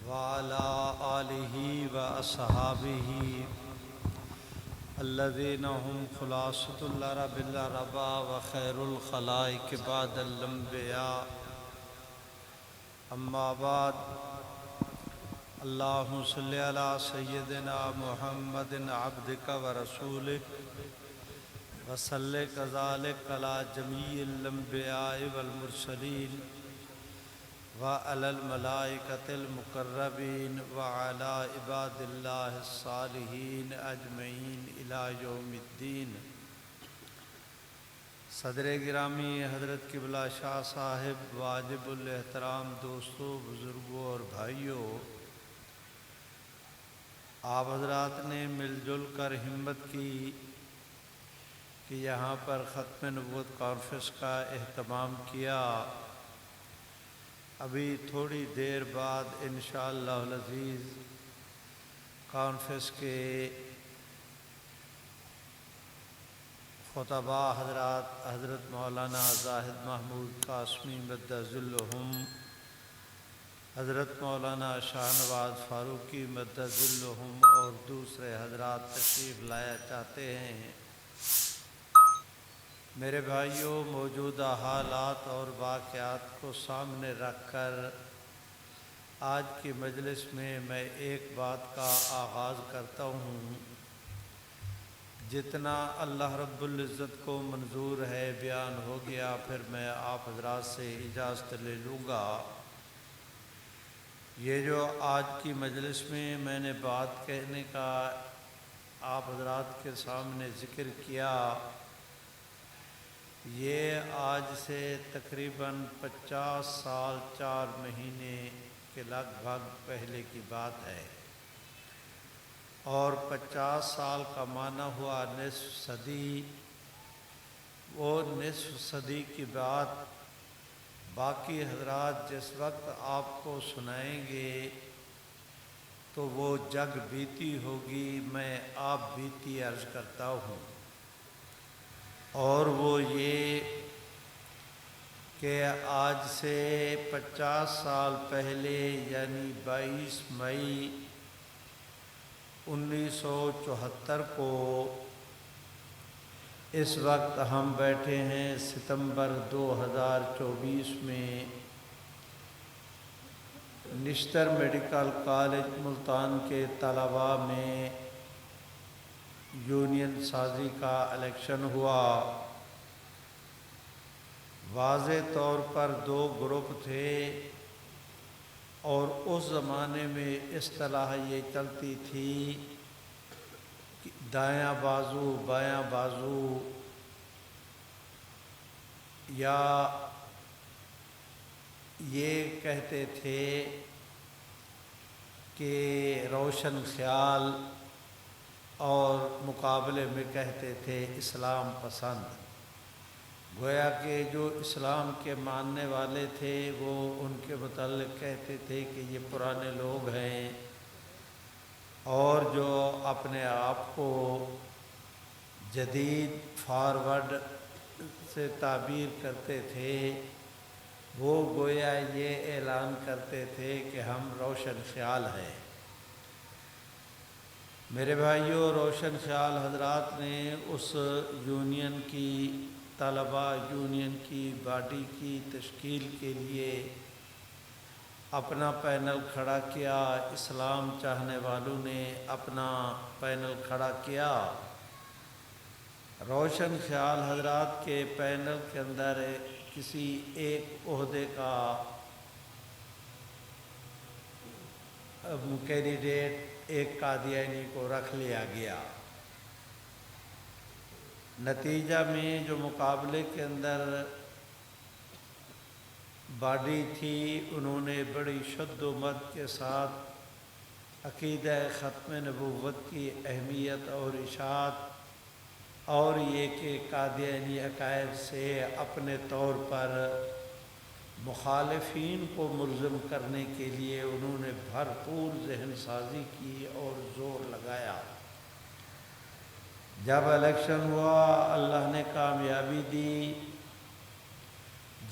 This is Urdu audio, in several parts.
وعلى آله وأصحابه الذين هم خلاصة العرب العربا وخير الخلائق بعد الأنبياء. أما بعد، اللهم صل على سيدنا محمد عبدك ورسولك وصل كذلك على جميع الأنبياء والمرسلين وعلى الملائكة المقربين وعلى عباد الله الصالحين أجمعين إلى يوم الدين. صدر گرامی حضرت قبلہ شاہ صاحب، واجب الاحترام دوستوں، بزرگوں اور بھائیوں، آپ حضرات نے مل جل کر ہمت کی کہ یہاں پر ختم نبوت کانفرنس کا اہتمام کیا. ابھی تھوڑی دیر بعد انشاءاللہ العزیز کانفرنس کے خطباء حضرات حضرت مولانا زاہد محمود قاسمی مدد ذلہم، حضرت مولانا شاہ نواز فاروقی مدد ذلہم اور دوسرے حضرات تشریف لایا چاہتے ہیں. میرے بھائیوں، موجودہ حالات اور واقعات کو سامنے رکھ کر آج کی مجلس میں ایک بات کا آغاز کرتا ہوں. جتنا اللہ رب العزت کو منظور ہے بیان ہو گیا، پھر میں آپ حضرات سے اجازت لے لوں گا. یہ جو آج کی مجلس میں نے بات کہنے کا آپ حضرات کے سامنے ذکر کیا، یہ آج سے تقریباً 50 سال 4 مہینے کے لگ بھگ پہلے کی بات ہے، اور 50 سال کا معنی ہوا نصف صدی. وہ نصف صدی کی بات باقی حضرات جس وقت آپ کو سنائیں گے تو وہ جگ بیتی ہوگی، میں آپ بیتی عرض کرتا ہوں. اور وہ یہ کہ آج سے 50 سال پہلے یعنی 22 مئی 1974 کو اس وقت ہم بیٹھے ہیں ستمبر 2024 میں نشتر میڈیکل کالج ملتان کے طلباء میں یونین سازی کا الیکشن ہوا. واضح طور پر 2 گروپ تھے، اور اس زمانے میں اصطلاح یہ چلتی تھی کہ دایاں بازو بایاں بازو، یا یہ کہتے تھے کہ روشن خیال، اور مقابلے میں کہتے تھے اسلام پسند. گویا کہ جو اسلام کے ماننے والے تھے وہ ان کے متعلق کہتے تھے کہ یہ پرانے لوگ ہیں، اور جو اپنے آپ کو جدید فارورڈ سے تعبیر کرتے تھے وہ گویا یہ اعلان کرتے تھے کہ ہم روشن خیال ہیں. میرے بھائیوں، روشن خیال حضرات نے اس یونین کی طلباء یونین کی باڈی کی تشکیل کے لیے اپنا پینل کھڑا کیا. اسلام چاہنے والوں نے اپنا پینل کھڑا کیا. روشن خیال حضرات کے پینل کے اندر کسی ایک عہدے کا کینڈیڈیٹ ایک قادیانی کو رکھ لیا گیا. نتیجہ میں جو مقابلے کے اندر باڈی تھی، انہوں نے بڑی شد و مد کے ساتھ عقیدہ ختم نبوت کی اہمیت اور اشاعت، اور یہ کہ قادیانی عقائد سے اپنے طور پر مخالفین کو ملزم کرنے کے لیے انہوں نے بھرپور ذہن سازی کی اور زور لگایا. جب الیکشن ہوا اللہ نے کامیابی دی.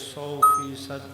100%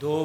2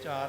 4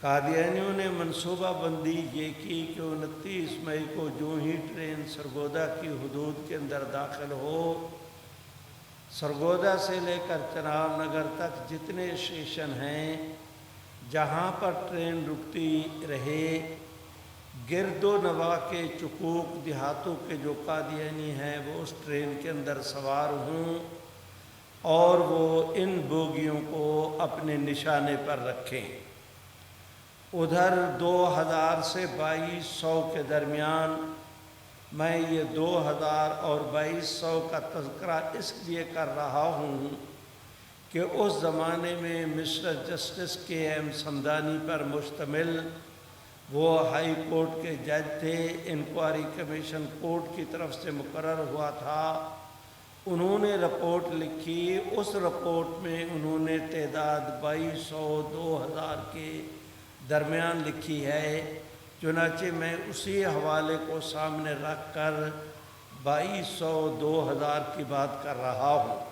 قادیانیوں نے منصوبہ بندی یہ کی کہ 29 مئی کو جو ہی ٹرین سرگودا کی حدود کے اندر داخل ہو، سرگودا سے لے کر چناب نگر تک جتنے اسٹیشن ہیں جہاں پر ٹرین رکتی رہے، گرد و نواح کے چکوک دیہاتوں کے جو قادیانی ہیں وہ اس ٹرین کے اندر سوار ہوں اور وہ ان بوگیوں کو اپنے نشانے پر رکھیں۔ ادھر 2000 سے 2200 کے درمیان، میں یہ 2000 اور 2200 کا تذکرہ اس لیے کر رہا ہوں کہ اس زمانے میں مسٹر جسٹس کے ایم سمدانی پر مشتمل وہ ہائی کورٹ کے جج تھے، انکوائری کمیشن کورٹ کی طرف سے مقرر ہوا تھا۔ انہوں نے رپورٹ لکھی، اس رپورٹ میں انہوں نے تعداد 2200 2000 کے درمیان لکھی ہے، چنانچہ میں اسی حوالے کو سامنے رکھ کر 2200 2000 کی بات کر رہا ہوں۔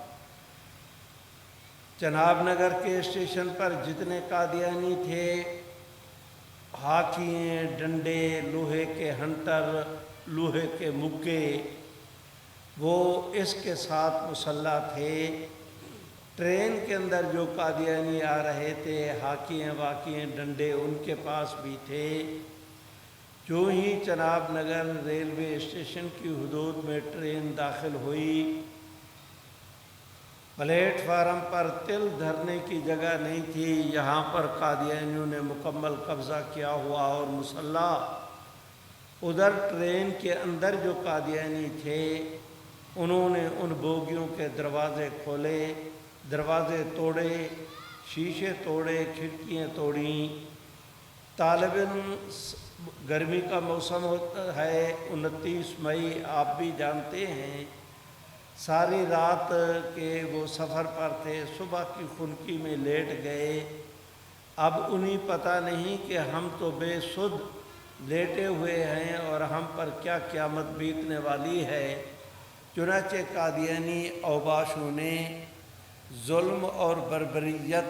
چناب نگر کے اسٹیشن پر جتنے قادیانی تھے، ہاکییں، ڈنڈے، لوہے کے ہنٹر، لوہے کے مکے، وہ اس کے ساتھ مسلح تھے۔ ٹرین کے اندر جو قادیانی آ رہے تھے، ہاکییں واکییں ڈنڈے ان کے پاس بھی تھے۔ جو ہی چناب نگر ریلوے اسٹیشن کی حدود میں ٹرین داخل ہوئی، پلیٹ فارم پر تل دھرنے کی جگہ نہیں تھی، یہاں پر قادیانیوں نے مکمل قبضہ کیا ہوا اور مسلح۔ ادھر ٹرین کے اندر جو قادیانی تھے انہوں نے ان بوگیوں کے دروازے کھولے، دروازے توڑے، شیشے توڑے، کھڑکیاں توڑیں۔ طالب علم، گرمی کا موسم ہوتا ہے، 29 مئی آپ بھی جانتے ہیں، ساری رات کے وہ سفر پر تھے، صبح کی خنکی میں لیٹ گئے۔ اب انہیں پتہ نہیں کہ ہم تو بے سدھ لیٹے ہوئے ہیں اور ہم پر کیا قیامت بیتنے والی ہے۔ چنانچہ قادیانی اوباشوں نے ظلم اور بربریت،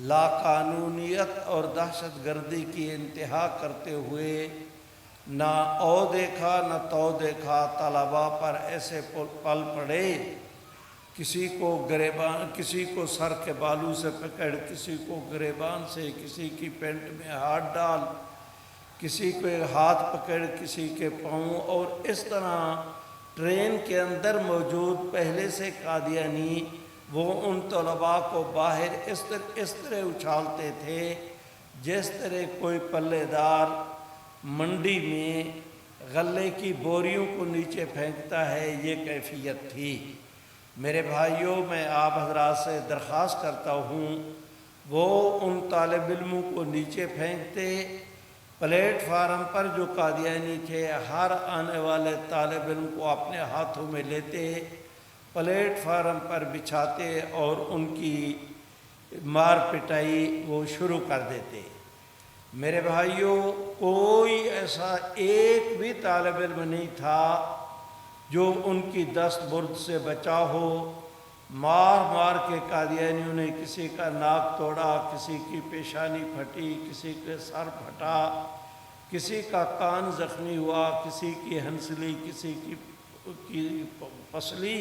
لاقانونیت اور دہشت گردی کی انتہا کرتے ہوئے نہ او دیکھا نہ تو دیکھا طلباء پر ایسے پل پڑے، کسی کو گریبان، کسی کو سر کے بالوں سے پکڑ، کسی کو گریبان سے، کسی کی پینٹ میں ہاتھ ڈال، کسی کے ہاتھ پکڑ، کسی کے پاؤں، اور اس طرح ٹرین کے اندر موجود پہلے سے قادیانی وہ ان طلباء کو باہر اس طرح اچھالتے تھے جس طرح کوئی پلے دار منڈی میں غلے کی بوریوں کو نیچے پھینکتا ہے، یہ کیفیت تھی۔ میرے بھائیوں، میں آپ حضرات سے درخواست کرتا ہوں، وہ ان طالب علموں کو نیچے پھینکتے، پلیٹ فارم پر جو قادیانی تھے ہر آنے والے طالب علم کو اپنے ہاتھوں میں لیتے، پلیٹ فارم پر بچھاتے اور ان کی مار پٹائی وہ شروع کر دیتے۔ میرے بھائیوں، کوئی ایسا ایک بھی طالب علم نہیں تھا جو ان کی دست برد سے بچا ہو۔ مار مار کے قادیانیوں نے کسی کا ناک توڑا، کسی کی پیشانی پھٹی، کسی کے سر پھٹا، کسی کا کان زخمی ہوا، کسی کی ہنسلی، کسی کی پسلی۔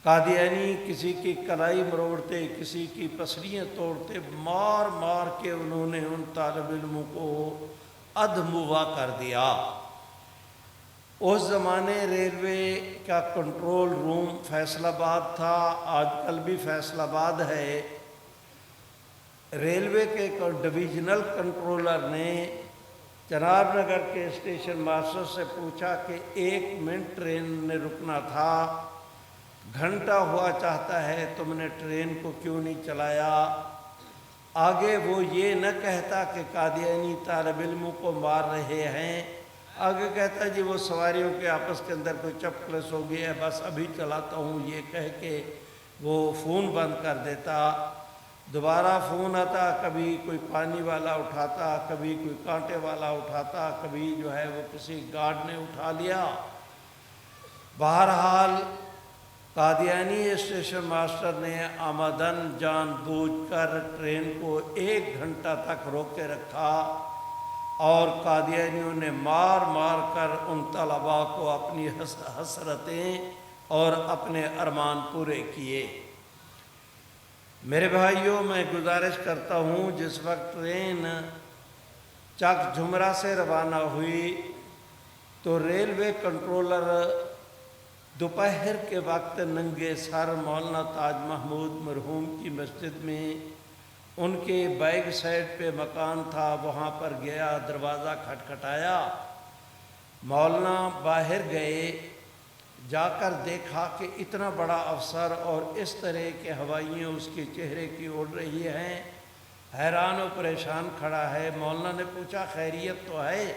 قادیانی کسی کی کلائی مروڑتے، کسی کی پسلیاں توڑتے، مار مار کے انہوں نے ان طالب علموں کو ادھموا کر دیا۔ اس زمانے ریلوے کا کنٹرول روم فیصل آباد تھا، آج کل بھی فیصل آباد ہے۔ ریلوے کے ڈویژنل کنٹرولر نے چناب نگر کے اسٹیشن ماسٹر سے پوچھا کہ 1 منٹ ٹرین نے رکنا تھا، گھنٹہ ہوا چاہتا ہے، تم نے ٹرین کو کیوں نہیں چلایا؟ آگے وہ یہ نہ کہتا کہ قادیانی طالب علموں کو مار رہے ہیں، آگے کہتا جی وہ سواریوں کے آپس کے اندر کوئی چپکلس ہو گیا ہے، بس ابھی چلاتا ہوں، یہ کہہ کے وہ فون بند کر دیتا۔ دوبارہ فون آتا، کبھی کوئی پانی والا اٹھاتا، کبھی کوئی کانٹے والا اٹھاتا، کبھی جو ہے وہ کسی گارڈ نے اٹھا لیا۔ بہرحال قادیانی اسٹیشن ماسٹر نے آمدن جان بوجھ کر ٹرین کو 1 گھنٹہ تک روکے رکھا اور قادیانیوں نے مار مار کر ان طلباء کو اپنی حسرتیں اور اپنے ارمان پورے کیے۔ میرے بھائیوں، میں گزارش کرتا ہوں، جس وقت ٹرین چک جھمرا سے روانہ ہوئی تو ریلوے کنٹرولر دوپہر کے وقت ننگے سر مولانا تاج محمود مرحوم کی مسجد میں ان کے بیک سائڈ پہ مکان تھا، وہاں پر گیا، دروازہ کھٹکھٹایا۔ مولانا باہر گئے، جا کر دیکھا کہ اتنا بڑا افسر اور اس طرح کے ہوائیاں اس کے چہرے کی اڑ رہی ہیں، حیران و پریشان کھڑا ہے۔ مولانا نے پوچھا خیریت تو ہے؟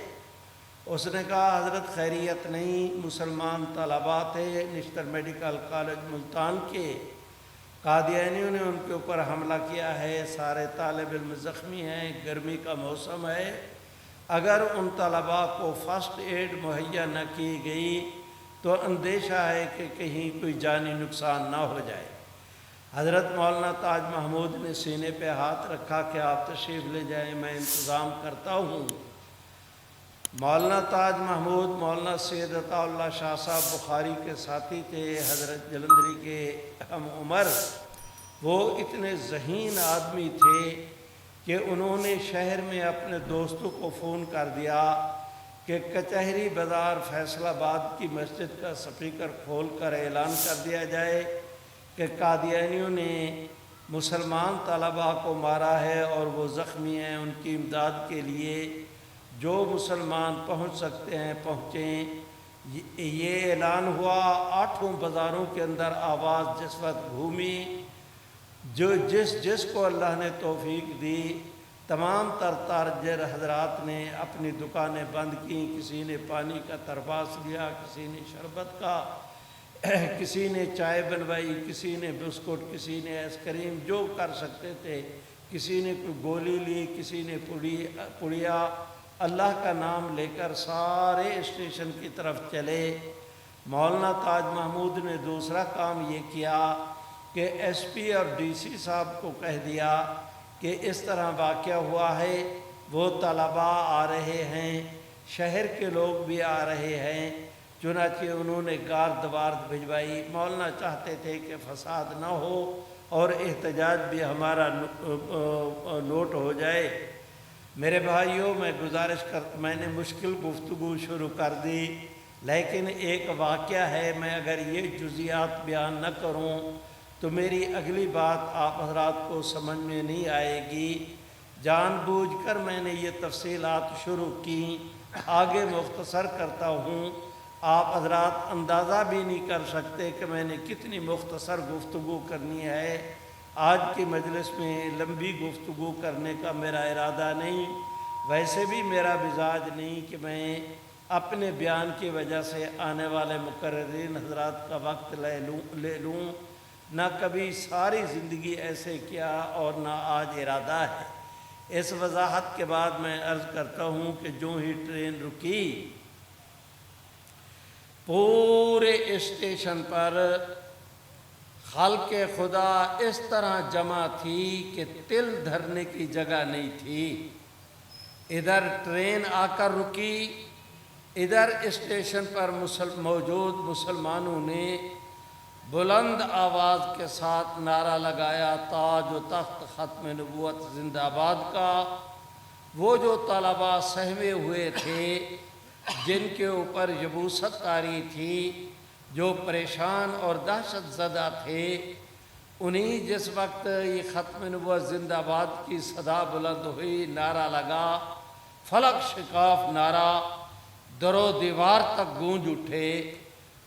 اس نے کہا حضرت خیریت نہیں، مسلمان طلباء تھے نشتر میڈیکل کالج ملتان کے، قادیانیوں نے ان کے اوپر حملہ کیا ہے، سارے طالب علم زخمی ہیں، گرمی کا موسم ہے، اگر ان طلباء کو فرسٹ ایڈ مہیا نہ کی گئی تو اندیشہ ہے کہ کہیں کوئی جانی نقصان نہ ہو جائے۔ حضرت مولانا تاج محمود نے سینے پہ ہاتھ رکھا کہ آپ تشریف لے جائیں، میں انتظام کرتا ہوں۔ مولانا تاج محمود مولانا سید عطا اللہ شاہ صاحب بخاری کے ساتھی تھے، حضرت جلندری کے ہم عمر۔ وہ اتنے ذہین آدمی تھے کہ انہوں نے شہر میں اپنے دوستوں کو فون کر دیا کہ کچہری بازار فیصل آباد کی مسجد کا سپیکر کھول کر اعلان کر دیا جائے کہ قادیانیوں نے مسلمان طلباء کو مارا ہے اور وہ زخمی ہیں، ان کی امداد کے لیے جو مسلمان پہنچ سکتے ہیں پہنچیں۔ یہ اعلان ہوا، 8 بازاروں کے اندر آواز جس وقت گھومی، جو جس کو اللہ نے توفیق دی، تمام تاجر حضرات نے اپنی دکانیں بند کیں، کسی نے پانی کا ترباس لیا، کسی نے شربت کا، کسی نے چائے بنوائی، کسی نے بسکٹ، کسی نے آئس کریم، جو کر سکتے تھے، کسی نے کوئی گولی لی، کسی نے پڑیا، اللہ کا نام لے کر سارے اسٹیشن کی طرف چلے۔ مولانا تاج محمود نے دوسرا کام یہ کیا کہ ایس پی اور ڈی سی صاحب کو کہہ دیا کہ اس طرح واقعہ ہوا ہے، وہ طلباء آ رہے ہیں، شہر کے لوگ بھی آ رہے ہیں۔ چنانچہ انہوں نے گارد وارد بھجوائی۔ مولانا چاہتے تھے کہ فساد نہ ہو اور احتجاج بھی ہمارا نوٹ ہو جائے۔ میرے بھائیوں، میں نے مشکل گفتگو شروع کر دی، لیکن ایک واقعہ ہے، میں اگر یہ جزیات بیان نہ کروں تو میری اگلی بات آپ حضرات کو سمجھ میں نہیں آئے گی۔ جان بوجھ کر میں نے یہ تفصیلات شروع کی، آگے مختصر کرتا ہوں۔ آپ حضرات اندازہ بھی نہیں کر سکتے کہ میں نے کتنی مختصر گفتگو کرنی ہے۔ آج کی مجلس میں لمبی گفتگو کرنے کا میرا ارادہ نہیں، ویسے بھی میرا مزاج نہیں کہ میں اپنے بیان کی وجہ سے آنے والے مقررین حضرات کا وقت لے لوں، نہ کبھی ساری زندگی ایسے کیا اور نہ آج ارادہ ہے۔ اس وضاحت کے بعد میں عرض کرتا ہوں کہ جو ہی ٹرین رکی، پورے اسٹیشن پر خلق خدا اس طرح جمع تھی کہ تل دھرنے کی جگہ نہیں تھی۔ ادھر ٹرین آ کر رکی، ادھر اسٹیشن پر موجود مسلمانوں نے بلند آواز کے ساتھ نعرہ لگایا، تاج و تخت ختم نبوت زندہ آباد کا۔ وہ جو طلباء سہمے ہوئے تھے، جن کے اوپر یبوست طاری تھی، جو پریشان اور دہشت زدہ تھے، انہیں جس وقت یہ ختم نبوت زندہ آباد کی صدا بلند ہوئی، نعرہ لگا، فلک شکاف نعرہ در و دیوار تک گونج اٹھے،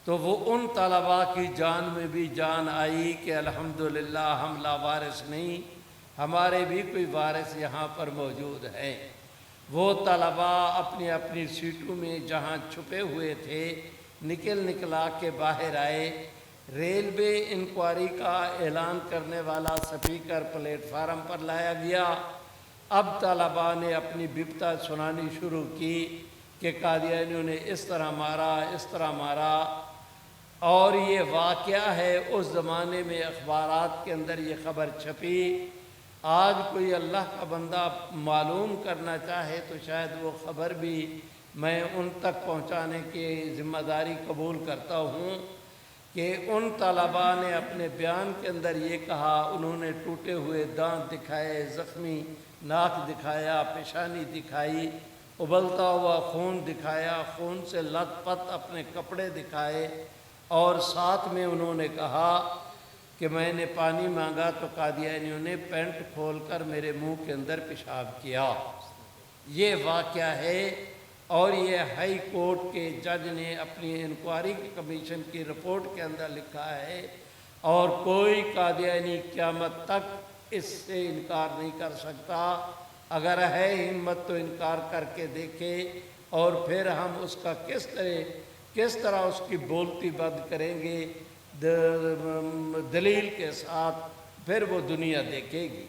تو وہ ان طلباء کی جان میں بھی جان آئی کہ الحمدللہ ہم لاوارث نہیں، ہمارے بھی کوئی وارث یہاں پر موجود ہے۔ وہ طلباء اپنی اپنی سیٹوں میں جہاں چھپے ہوئے تھے نکلا کے باہر آئے۔ ریلوے انکوائری کا اعلان کرنے والا سپیکر پلیٹ فارم پر لایا گیا۔ اب طلباء نے اپنی بپتا سنانی شروع کی کہ قادیانیوں نے اس طرح مارا، اس طرح مارا۔ اور یہ واقعہ ہے اس زمانے میں اخبارات کے اندر یہ خبر چھپی۔ آج کوئی اللہ کا بندہ معلوم کرنا چاہے تو شاید وہ خبر بھی میں ان تک پہنچانے کی ذمہ داری قبول کرتا ہوں کہ ان طلباء نے اپنے بیان کے اندر یہ کہا، انہوں نے ٹوٹے ہوئے دانت دکھائے، زخمی ناک دکھایا، پیشانی دکھائی، ابلتا ہوا خون دکھایا، خون سے لت پت اپنے کپڑے دکھائے، اور ساتھ میں انہوں نے کہا کہ میں نے پانی مانگا تو قادیانیوں نے پینٹ کھول کر میرے منہ کے اندر پیشاب کیا۔ یہ واقعہ ہے، اور یہ ہائی کورٹ کے جج نے اپنی انکوائری کمیشن کی رپورٹ کے اندر لکھا ہے، اور کوئی قادیانی قیامت تک اس سے انکار نہیں کر سکتا۔ اگر ہے ہمت تو انکار کر کے دیکھے، اور پھر ہم اس کا کس طرح اس کی بولتی بند کریں گے دلیل کے ساتھ، پھر وہ دنیا دیکھے گی۔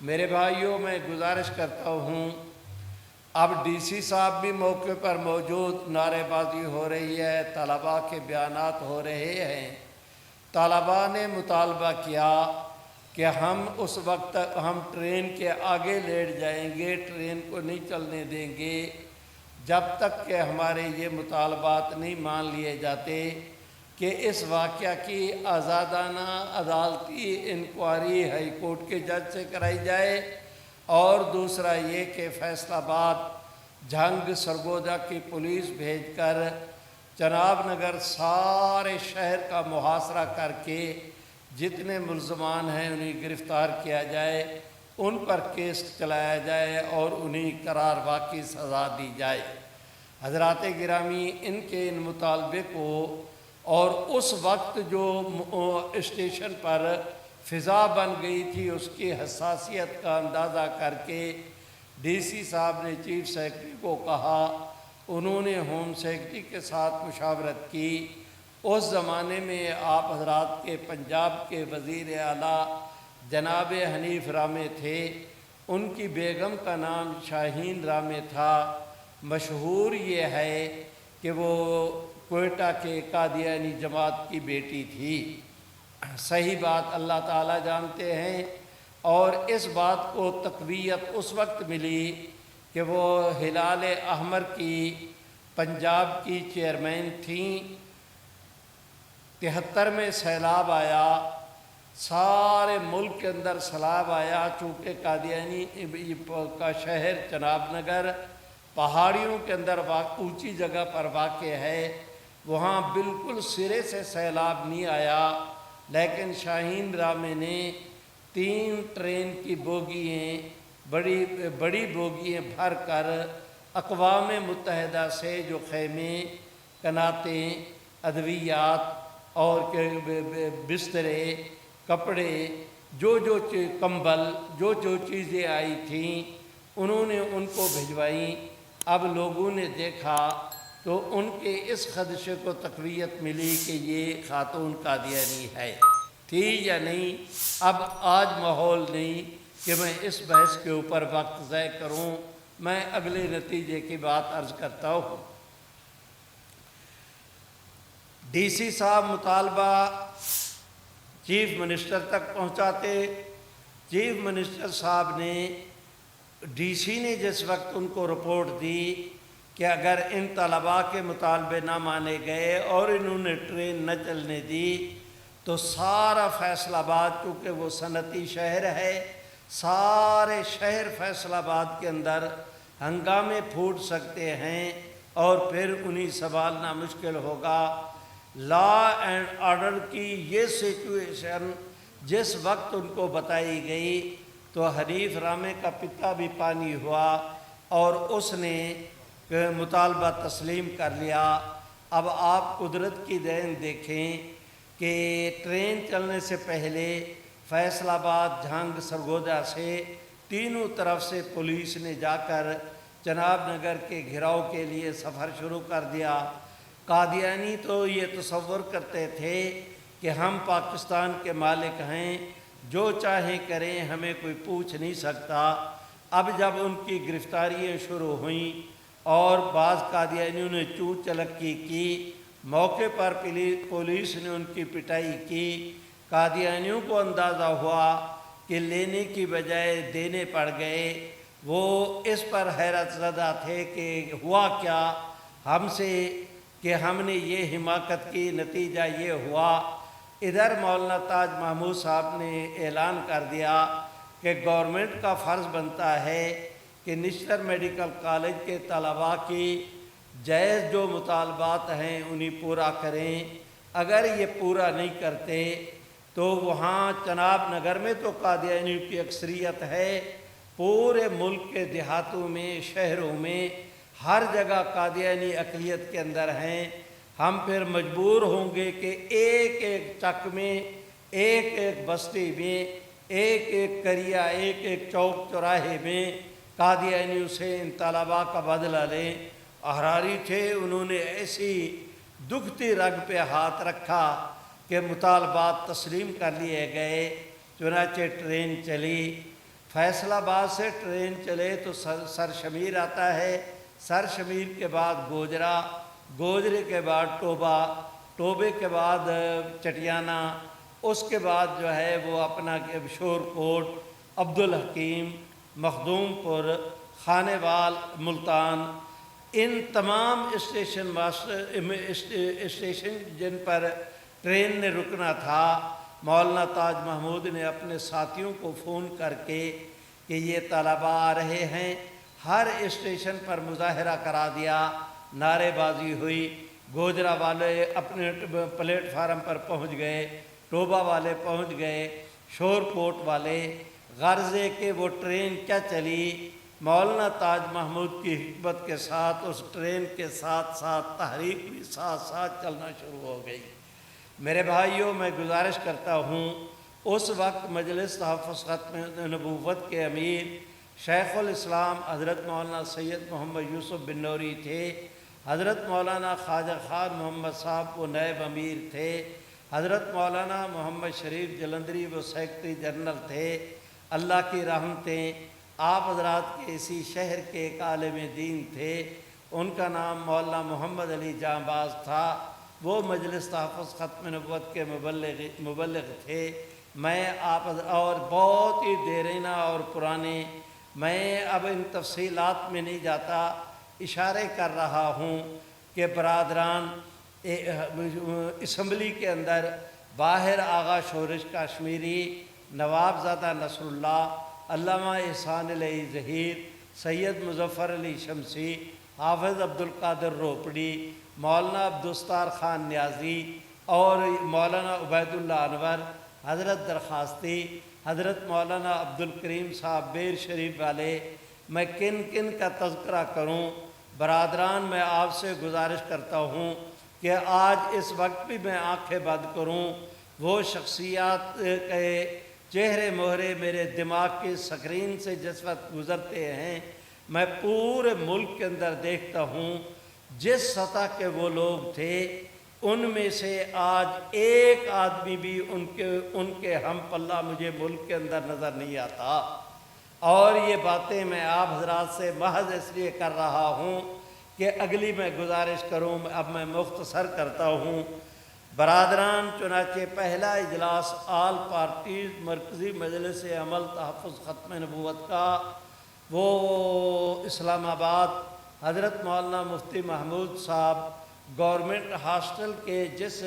میرے بھائیوں، میں گزارش کرتا ہوں، اب ڈی سی صاحب بھی موقع پر موجود، نعرے بازی ہو رہی ہے، طلباء کے بیانات ہو رہے ہیں۔ طلباء نے مطالبہ کیا کہ ہم اس وقت تک ہم ٹرین کے آگے لیٹ جائیں گے، ٹرین کو نہیں چلنے دیں گے جب تک کہ ہمارے یہ مطالبات نہیں مان لیے جاتے کہ اس واقعہ کی آزادانہ عدالتی انکوائری ہائی کورٹ کے جج سے کرائی جائے، اور دوسرا یہ کہ فیصل آباد جھنگ سرگودا کی پولیس بھیج کر چناب نگر سارے شہر کا محاصرہ کر کے جتنے ملزمان ہیں انہیں گرفتار کیا جائے، ان پر کیس چلایا جائے، اور انہیں قرار واقعی سزا دی جائے۔ حضرات گرامی، ان کے ان مطالبے کو اور اس وقت جو اسٹیشن پر فضا بن گئی تھی اس کی حساسیت کا اندازہ کر کے ڈی سی صاحب نے چیف سیکرٹری کو کہا، انہوں نے ہوم سیکرٹری کے ساتھ مشاورت کی۔ اس زمانے میں آپ حضرات کے پنجاب کے وزیر اعلیٰ جناب حنیف رامے تھے، ان کی بیگم کا نام شاہین رامے تھا۔ مشہور یہ ہے کہ وہ کوئٹہ کے قادیانی جماعت کی بیٹی تھی۔ صحیح بات اللہ تعالیٰ جانتے ہیں، اور اس بات کو تقویت اس وقت ملی کہ وہ ہلال احمر کی پنجاب کی چیئرمین تھیں۔ 73 میں سیلاب آیا، سارے ملک کے اندر سیلاب آیا، چونکہ قادیانی کا شہر چناب نگر پہاڑیوں کے اندر اونچی جگہ پر واقع ہے، وہاں بالکل سرے سے سیلاب نہیں آیا، لیکن شاہین رامے نے 3 ٹرین کی بوگیاں بڑی بوگیاں بھر کر اقوام متحدہ سے جو خیمے، کناتیں، ادویات اور بسترے، کپڑے، جو کمبل، جو چیزیں آئی تھیں انہوں نے ان کو بھجوائیں۔ اب لوگوں نے دیکھا تو ان کے اس خدشے کو تقویت ملی کہ یہ خاتون قادیانی ہے، تھی یا نہیں۔ اب آج ماحول نہیں کہ میں اس بحث کے اوپر وقت ضائع کروں، میں اگلے نتیجے کی بات عرض کرتا ہوں۔ ڈی سی صاحب مطالبہ چیف منسٹر تک پہنچاتے، چیف منسٹر صاحب نے ڈی سی نے جس وقت ان کو رپورٹ دی کہ اگر ان طلباء کے مطالبے نہ مانے گئے اور انہوں نے ٹرین نہ چلنے دی تو سارا فیصل آباد، چونکہ وہ صنعتی شہر ہے، سارے شہر فیصل آباد کے اندر ہنگامے پھوٹ سکتے ہیں اور پھر انہیں سنبھالنا مشکل ہوگا۔ لا اینڈ آرڈر کی یہ سچویشن جس وقت ان کو بتائی گئی تو حنیف رامے کا پتا بھی پانی ہوا اور اس نے مطالبہ تسلیم کر لیا۔ اب آپ قدرت کی دین دیکھیں کہ ٹرین چلنے سے پہلے فیصل آباد، جھنگ، سرگودا سے تینوں طرف سے پولیس نے جا کر چناب نگر کے گھراؤ کے لیے سفر شروع کر دیا۔ قادیانی تو یہ تصور کرتے تھے کہ ہم پاکستان کے مالک ہیں، جو چاہیں کریں، ہمیں کوئی پوچھ نہیں سکتا۔ اب جب ان کی گرفتاریاں شروع ہوئیں اور بعض قادیانیوں نے چوں چلکی کی، موقع پر پولیس نے ان کی پٹائی کی۔ قادیانیوں کو اندازہ ہوا کہ لینے کی بجائے دینے پڑ گئے۔ وہ اس پر حیرت زدہ تھے کہ ہوا کیا ہم سے کہ ہم نے یہ حماقت کی، نتیجہ یہ ہوا۔ ادھر مولانا تاج محمود صاحب نے اعلان کر دیا کہ گورنمنٹ کا فرض بنتا ہے کہ نیشنل میڈیکل کالج کے طلباء کی جائز جو مطالبات ہیں انہیں پورا کریں۔ اگر یہ پورا نہیں کرتے تو وہاں چناب نگر میں تو قادیانیوں کی اکثریت ہے، پورے ملک کے دیہاتوں میں، شہروں میں، ہر جگہ قادیانی اقلیت کے اندر ہیں۔ ہم پھر مجبور ہوں گے کہ ایک ایک چک میں، ایک ایک بستی میں، ایک ایک کریا، ایک ایک چوک چوراہے میں قادیانیوں سے ان طلباء کا بدلہ لیں۔ احراری تھے، انہوں نے ایسی دکھتی رگ پہ ہاتھ رکھا کہ مطالبات تسلیم کر لیے گئے۔ چنانچہ ٹرین چلی، فیصل آباد سے ٹرین چلے تو سر شمیر آتا ہے، سر شمیر کے بعد گوجرا، گوجرے کے بعد ٹوبہ، ٹوبے کے بعد چٹیانہ، اس کے بعد جو ہے وہ اپنا شور کوٹ، عبدالحکیم، مخدوم پور، خانے وال، ملتان۔ ان تمام اسٹیشن جن پر ٹرین نے رکنا تھا، مولانا تاج محمود نے اپنے ساتھیوں کو فون کر کے کہ یہ طلباء آ رہے ہیں، ہر اسٹیشن پر مظاہرہ کرا دیا، نعرے بازی ہوئی۔ گوجرا والے اپنے پلیٹ فارم پر پہنچ گئے، ٹوبہ والے پہنچ گئے، شور کوٹ والے۔ غرض ہے کہ وہ ٹرین کیا چلی، مولانا تاج محمود کی حکمت کے ساتھ اس ٹرین کے ساتھ ساتھ تحریک بھی ساتھ ساتھ چلنا شروع ہو گئی۔ میرے بھائیوں، میں گزارش کرتا ہوں، اس وقت مجلس تحفظ ختم نبوت کے امیر شیخ الاسلام حضرت مولانا سید محمد یوسف بن نوری تھے، حضرت مولانا خواجہ خان محمد صاحب وہ نائب امیر تھے، حضرت مولانا محمد شریف جلندری وہ سیکرٹری جنرل تھے۔ اللہ کی رحمتیں، آپ حضرات کے اسی شہر کے ایک عالم دین تھے، ان کا نام مولانا محمد علی جانباز تھا، وہ مجلس تحفظ ختم نبوت کے مبلغ تھے۔ میں آپ اور بہت ہی دیرینہ اور پرانے، میں اب ان تفصیلات میں نہیں جاتا، اشارے کر رہا ہوں کہ برادران اسمبلی کے اندر باہر آغا شورش کاشمیری، نواب زادہ نصر اللہ، علامہ احسان علی ظہیر، سید مظفر علی شمسی، حافظ عبدالقادر روپڑی، مولانا عبدالستار خان نیازی اور مولانا عبید اللہ انور، حضرت درخواستی، حضرت مولانا عبدالکریم صاحب بیر شریف والے۔ میں کن کن کا تذکرہ کروں؟ برادران، میں آپ سے گزارش کرتا ہوں کہ آج اس وقت بھی میں آنکھیں بند کروں، وہ شخصیات کے چہرے مہرے میرے دماغ کی سکرین سے جس وقت گزرتے ہیں، میں پورے ملک کے اندر دیکھتا ہوں جس سطح کے وہ لوگ تھے، ان میں سے آج ایک آدمی بھی ان کے ہم پلہ مجھے ملک کے اندر نظر نہیں آتا۔ اور یہ باتیں میں آپ حضرات سے محض اس لیے کر رہا ہوں کہ اگلی میں گزارش کروں، اب میں مختصر کرتا ہوں۔ برادران، چنانچہ پہلا اجلاس آل پارٹیز مرکزی مجلس عمل تحفظ ختم نبوت کا وہ اسلام آباد حضرت مولانا مفتی محمود صاحب گورنمنٹ ہاسٹل کے جس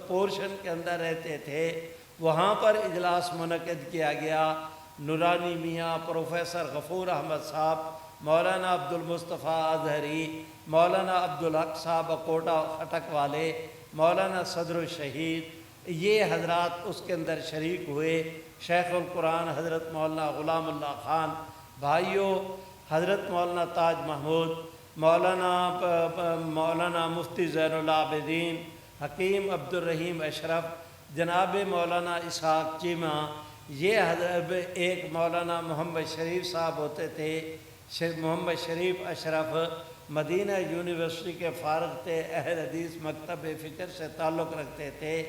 پورشن کے اندر رہتے تھے وہاں پر اجلاس منعقد کیا گیا۔ نورانی میاں، پروفیسر غفور احمد صاحب، مولانا عبدالمصطفیٰ اظہری، مولانا عبدالحق صاحب اکوٹا خٹک والے، مولانا صدر الشہید، یہ حضرات اس کے اندر شریک ہوئے۔ شیخ القرآن حضرت مولانا غلام اللہ خان، بھائیوں، حضرت مولانا تاج محمود، مولانا مفتی زین العابدین، حکیم عبدالرحیم اشرف، جناب مولانا اسحاق چیمہ، یہ حضرت ایک مولانا محمد شریف صاحب ہوتے تھے، محمد شریف اشرف مدینہ یونیورسٹی کے فارغ تھے، اہل حدیث مکتب فکر سے تعلق رکھتے تھے،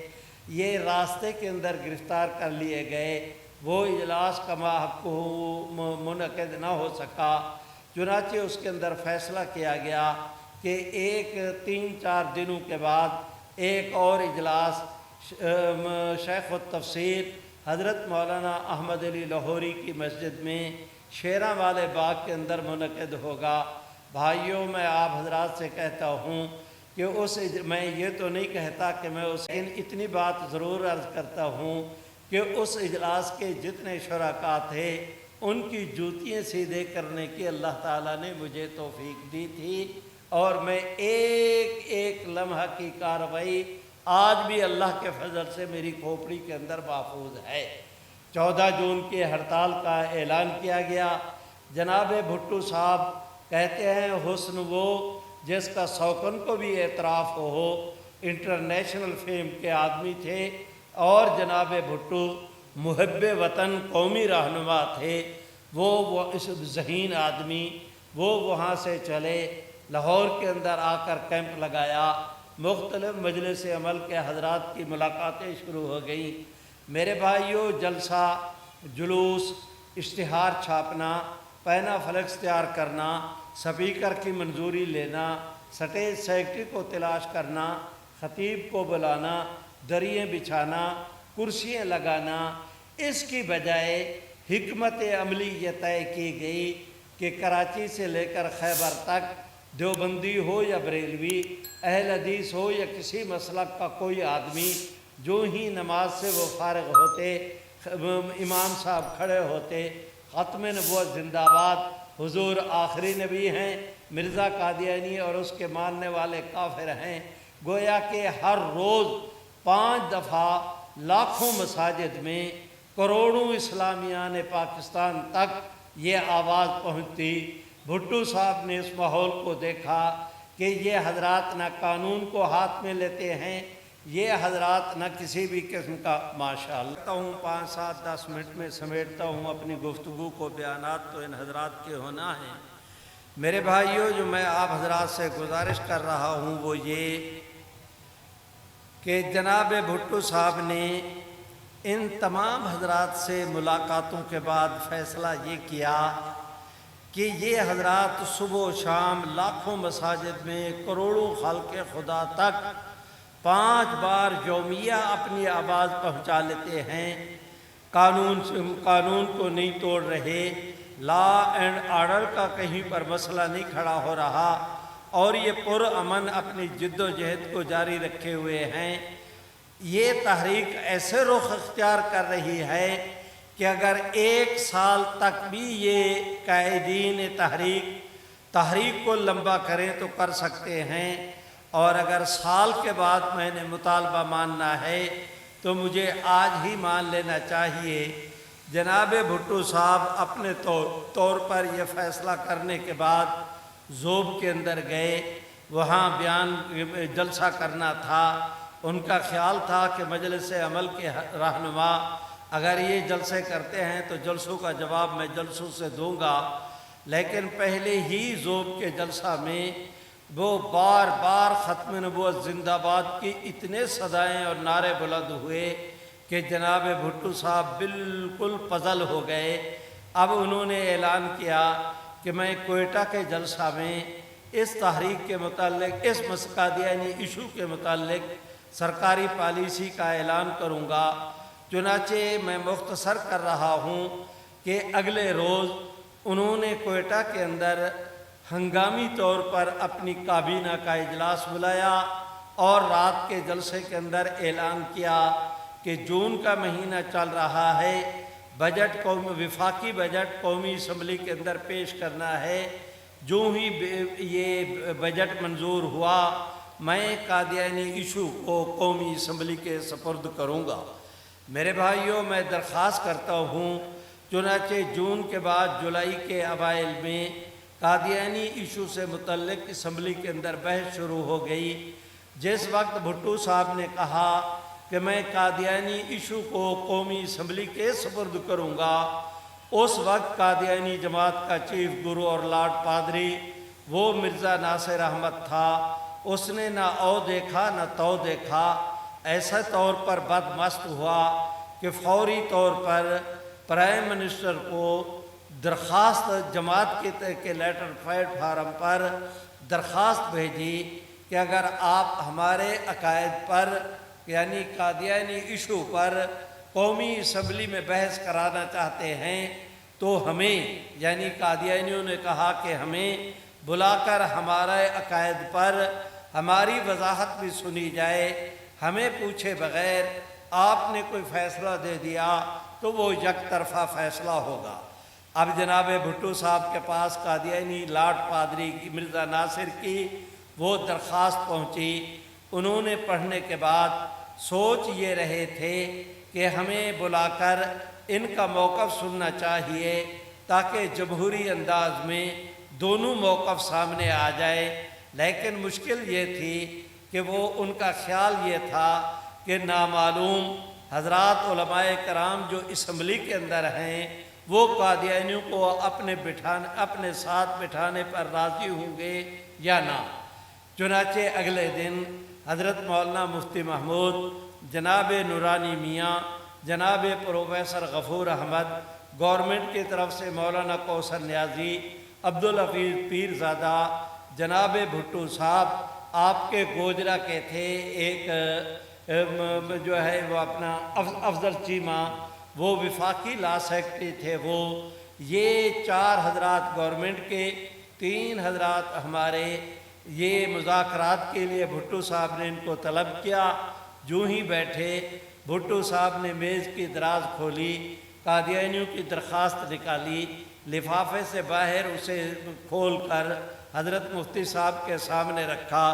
یہ راستے کے اندر گرفتار کر لیے گئے۔ وہ اجلاس کما حق منعقد نہ ہو سکا، چنانچہ اس کے اندر فیصلہ کیا گیا کہ ایک 3-4 دنوں کے بعد ایک اور اجلاس شیخ التفسیر حضرت مولانا احمد علی لاہوری کی مسجد میں شیراں والے باغ کے اندر منعقد ہوگا۔ بھائیوں، میں آپ حضرات سے کہتا ہوں کہ میں یہ تو نہیں کہتا کہ میں اتنی بات ضرور عرض کرتا ہوں کہ اس اجلاس کے جتنے شرکاء تھے ان کی جوتیاں سیدھے کرنے کی اللہ تعالیٰ نے مجھے توفیق دی تھی، اور میں ایک ایک لمحہ کی کارروائی آج بھی اللہ کے فضل سے میری کھوپڑی کے اندر محفوظ ہے۔ 14 جون کی ہڑتال کا اعلان کیا گیا۔ جناب بھٹو صاحب کہتے ہیں حسن وہ جس کا سوکن کو بھی اعتراف ہو، انٹرنیشنل فیم کے آدمی تھے، اور جناب بھٹو محب وطن قومی رہنما تھے۔ وہ اس ذہین آدمی وہ وہاں سے چلے، لاہور کے اندر آ کر کیمپ لگایا، مختلف مجلس عمل کے حضرات کی ملاقاتیں شروع ہو گئیں۔ میرے بھائیوں، جلسہ، جلوس، اشتہار چھاپنا، پینا فلیکس تیار کرنا، سپیکر کی منظوری لینا، سٹیج سیکرٹری کو تلاش کرنا، خطیب کو بلانا، دریاں بچھانا، کرسیاں لگانا، اس کی بجائے حکمت عملی یہ طے کی گئی کہ کراچی سے لے کر خیبر تک دیوبندی ہو یا بریلوی، اہل حدیث ہو یا کسی مسلک کا کوئی آدمی، جو ہی نماز سے وہ فارغ ہوتے، امام صاحب کھڑے ہوتے، ختم نبوت زندہ باد، حضور آخری نبی ہیں، مرزا قادیانی اور اس کے ماننے والے کافر ہیں، گویا کہ ہر روز 5 دفعہ لاکھوں مساجد میں کروڑوں اسلامیان پاکستان تک یہ آواز پہنچتی۔ بھٹو صاحب نے اس ماحول کو دیکھا کہ یہ حضرات نہ قانون کو ہاتھ میں لیتے ہیں، یہ حضرات نہ کسی بھی قسم کا ماشاءاللہ ہوں 5-7-10 منٹ میں سمیٹتا ہوں اپنی گفتگو کو، بیانات تو ان حضرات کے ہونا ہے۔ میرے بھائیوں، جو میں آپ حضرات سے گزارش کر رہا ہوں وہ یہ کہ جناب بھٹو صاحب نے ان تمام حضرات سے ملاقاتوں کے بعد فیصلہ یہ کیا کہ یہ حضرات صبح و شام لاکھوں مساجد میں کروڑوں خلق خدا تک 5 بار یومیہ اپنی آواز پہنچا لیتے ہیں، قانون کو نہیں توڑ رہے، لا اینڈ آرڈر کا کہیں پر مسئلہ نہیں کھڑا ہو رہا، اور یہ پرامن اپنی جد و جہد کو جاری رکھے ہوئے ہیں۔ یہ تحریک ایسے رخ اختیار کر رہی ہے کہ اگر 1 سال تک بھی یہ قائدین تحریک کو لمبا کریں تو کر سکتے ہیں، اور اگر سال کے بعد میں نے مطالبہ ماننا ہے تو مجھے آج ہی مان لینا چاہیے۔ جناب بھٹو صاحب اپنے طور پر یہ فیصلہ کرنے کے بعد ذوب کے اندر گئے، وہاں جلسہ کرنا تھا۔ ان کا خیال تھا کہ مجلس عمل کے رہنما اگر یہ جلسے کرتے ہیں تو جلسوں کا جواب میں جلسوں سے دوں گا، لیکن پہلے ہی ذوب کے جلسہ میں وہ بار بار ختم نبوت زندہ باد کی اتنے صدائیں اور نعرے بلند ہوئے کہ جناب بھٹو صاحب بالکل پزل ہو گئے۔ اب انہوں نے اعلان کیا کہ میں کوئٹہ کے جلسہ میں اس تحریک کے متعلق، اس قادیانی ایشو کے متعلق سرکاری پالیسی کا اعلان کروں گا۔ چنانچہ میں مختصر کر رہا ہوں کہ اگلے روز انہوں نے کوئٹہ کے اندر ہنگامی طور پر اپنی کابینہ کا اجلاس بلایا اور رات کے جلسے کے اندر اعلان کیا کہ جون کا مہینہ چل رہا ہے، وفاقی بجٹ قومی اسمبلی کے اندر پیش کرنا ہے۔ جو ہی یہ بجٹ منظور ہوا میں قادیانی ایشو کو قومی اسمبلی کے سپرد کروں گا۔ میرے بھائیوں، میں درخواست کرتا ہوں، چنانچہ جون کے بعد جولائی کے اوائل میں قادیانی ایشو سے متعلق اسمبلی کے اندر بحث شروع ہو گئی۔ جس وقت بھٹو صاحب نے کہا کہ میں قادیانی ایشو کو قومی اسمبلی کے سپرد کروں گا، اس وقت قادیانی جماعت کا چیف گرو اور لارڈ پادری وہ مرزا ناصر احمد تھا، اس نے نہ او دیکھا نہ تو دیکھا، ایسا طور پر بدمست ہوا کہ فوری طور پر پرائم منسٹر کو درخواست جماعت کے لیٹر پیڈ فارم پر درخواست بھیجی کہ اگر آپ ہمارے عقائد پر یعنی قادیانی ایشو پر قومی اسمبلی میں بحث کرانا چاہتے ہیں تو ہمیں یعنی قادیانیوں نے کہا کہ ہمیں بلا کر ہمارے عقائد پر ہماری وضاحت بھی سنی جائے، ہمیں پوچھے بغیر آپ نے کوئی فیصلہ دے دیا تو وہ یک طرفہ فیصلہ ہوگا۔ اب جناب بھٹو صاحب کے پاس قادیانی لاٹ پادری مرزا ناصر کی وہ درخواست پہنچی، انہوں نے پڑھنے کے بعد سوچ یہ رہے تھے کہ ہمیں بلا کر ان کا موقف سننا چاہیے تاکہ جمہوری انداز میں دونوں موقف سامنے آ جائے، لیکن مشکل یہ تھی کہ وہ ان کا خیال یہ تھا کہ نامعلوم حضرات علماء کرام جو اسمبلی کے اندر ہیں وہ قادیانیوں کو اپنے ساتھ بٹھانے پر راضی ہوں گے یا نہ۔ چنانچہ اگلے دن حضرت مولانا مفتی محمود، جناب نورانی میاں، جناب پروفیسر غفور احمد، گورنمنٹ کی طرف سے مولانا کوثر نیازی، عبدالحفیظ پیر زادہ، جناب بھٹو صاحب آپ کے گوجرا کے تھے، ایک جو ہے وہ اپنا افضل چیمہ وہ وفاقی لا سیکرٹری تھے، وہ یہ 4 حضرات گورنمنٹ کے، 3 حضرات ہمارے، یہ مذاکرات کے لیے بھٹو صاحب نے ان کو طلب کیا۔ جو ہی بیٹھے بھٹو صاحب نے میز کی دراز کھولی، قادیانیوں کی درخواست نکالی، لفافے سے باہر اسے کھول کر حضرت مفتی صاحب کے سامنے رکھا۔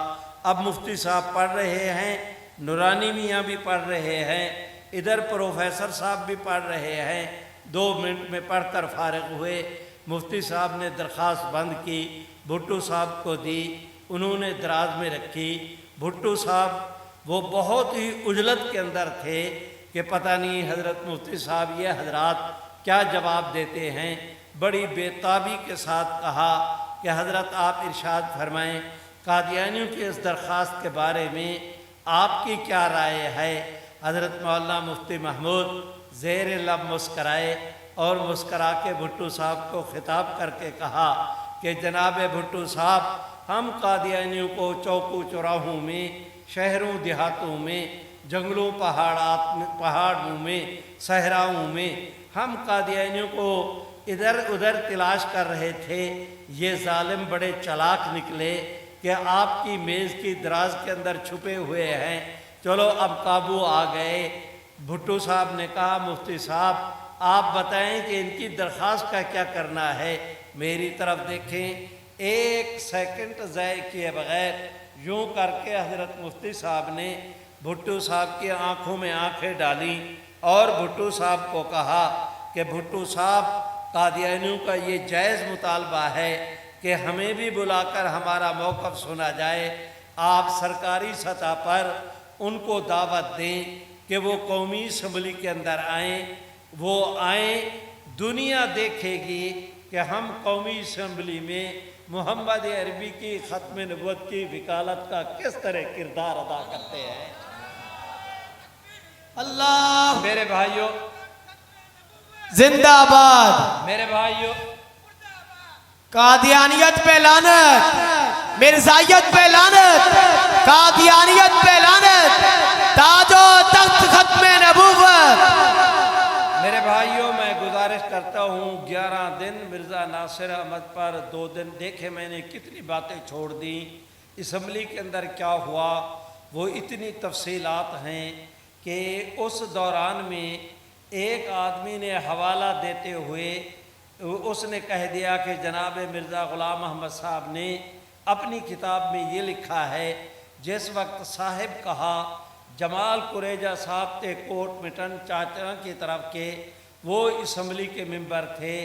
اب مفتی صاحب پڑھ رہے ہیں، نورانی میاں بھی پڑھ رہے ہیں، ادھر پروفیسر صاحب بھی پڑھ رہے ہیں۔ 2 منٹ میں پڑھ کر فارغ ہوئے۔ مفتی صاحب نے درخواست بند کی، بھٹو صاحب کو دی، انہوں نے دراز میں رکھی۔ بھٹو صاحب وہ بہت ہی عجلت کے اندر تھے کہ پتہ نہیں حضرت مفتی صاحب یہ حضرات کیا جواب دیتے ہیں۔ بڑی بے تابی کے ساتھ کہا کہ حضرت آپ ارشاد فرمائیں، قادیانیوں کی اس درخواست کے بارے میں آپ کی کیا رائے ہے؟ حضرت مولانا مفتی محمود زیر لب مسکرائے اور مسکرا کے بھٹو صاحب کو خطاب کر کے کہا کہ جناب بھٹو صاحب، ہم قادیانیوں کو چوکو چوراہوں میں، شہروں دیہاتوں میں، جنگلوں پہاڑوں میں، صحراؤں میں ہم قادیانیوں کو ادھر ادھر تلاش کر رہے تھے۔ یہ ظالم بڑے چالاک نکلے کہ آپ کی میز کی دراز کے اندر چھپے ہوئے ہیں، چلو اب قابو آ گئے۔ بھٹو صاحب نے کہا مفتی صاحب آپ بتائیں کہ ان کی درخواست کا کیا کرنا ہے؟ میری طرف دیکھیں، 1 سیکنڈ ضائع کیے بغیر یوں کر کے حضرت مفتی صاحب نے بھٹو صاحب کی آنکھوں میں آنکھیں ڈالیں اور بھٹو صاحب کو کہا کہ بھٹو صاحب، قادیانیوں کا یہ جائز مطالبہ ہے کہ ہمیں بھی بلا کر ہمارا موقف سنا جائے۔ آپ سرکاری سطح پر ان کو دعوت دیں کہ وہ قومی اسمبلی کے اندر آئیں، وہ آئیں، دنیا دیکھے گی کہ ہم قومی اسمبلی میں محمد عربی کی ختم نبوت کی وکالت کا کس طرح کردار ادا کرتے ہیں۔ اللہ میرے بھائیوں، زندہ باد، میرے بھائیوں، قادیانیت پہ لعنت، مرزائیت پہ لعنت، قادیانیت پہ لعنت، تاج و تخت ختم نبوت۔ میرے بھائیوں، میں گزارش کرتا ہوں 11 دن مرزا ناصر احمد پر 2 دن دیکھے میں نے کتنی باتیں چھوڑ دیں، اسمبلی کے اندر کیا ہوا وہ اتنی تفصیلات ہیں کہ اس دوران میں ایک آدمی نے حوالہ دیتے ہوئے اس نے کہہ دیا کہ جناب مرزا غلام احمد صاحب نے اپنی کتاب میں یہ لکھا ہے، جس وقت صاحب کہا جمال قریجہ صاحب تے کوٹ مٹن چاچا کی طرف کے وہ اسمبلی کے ممبر تھے،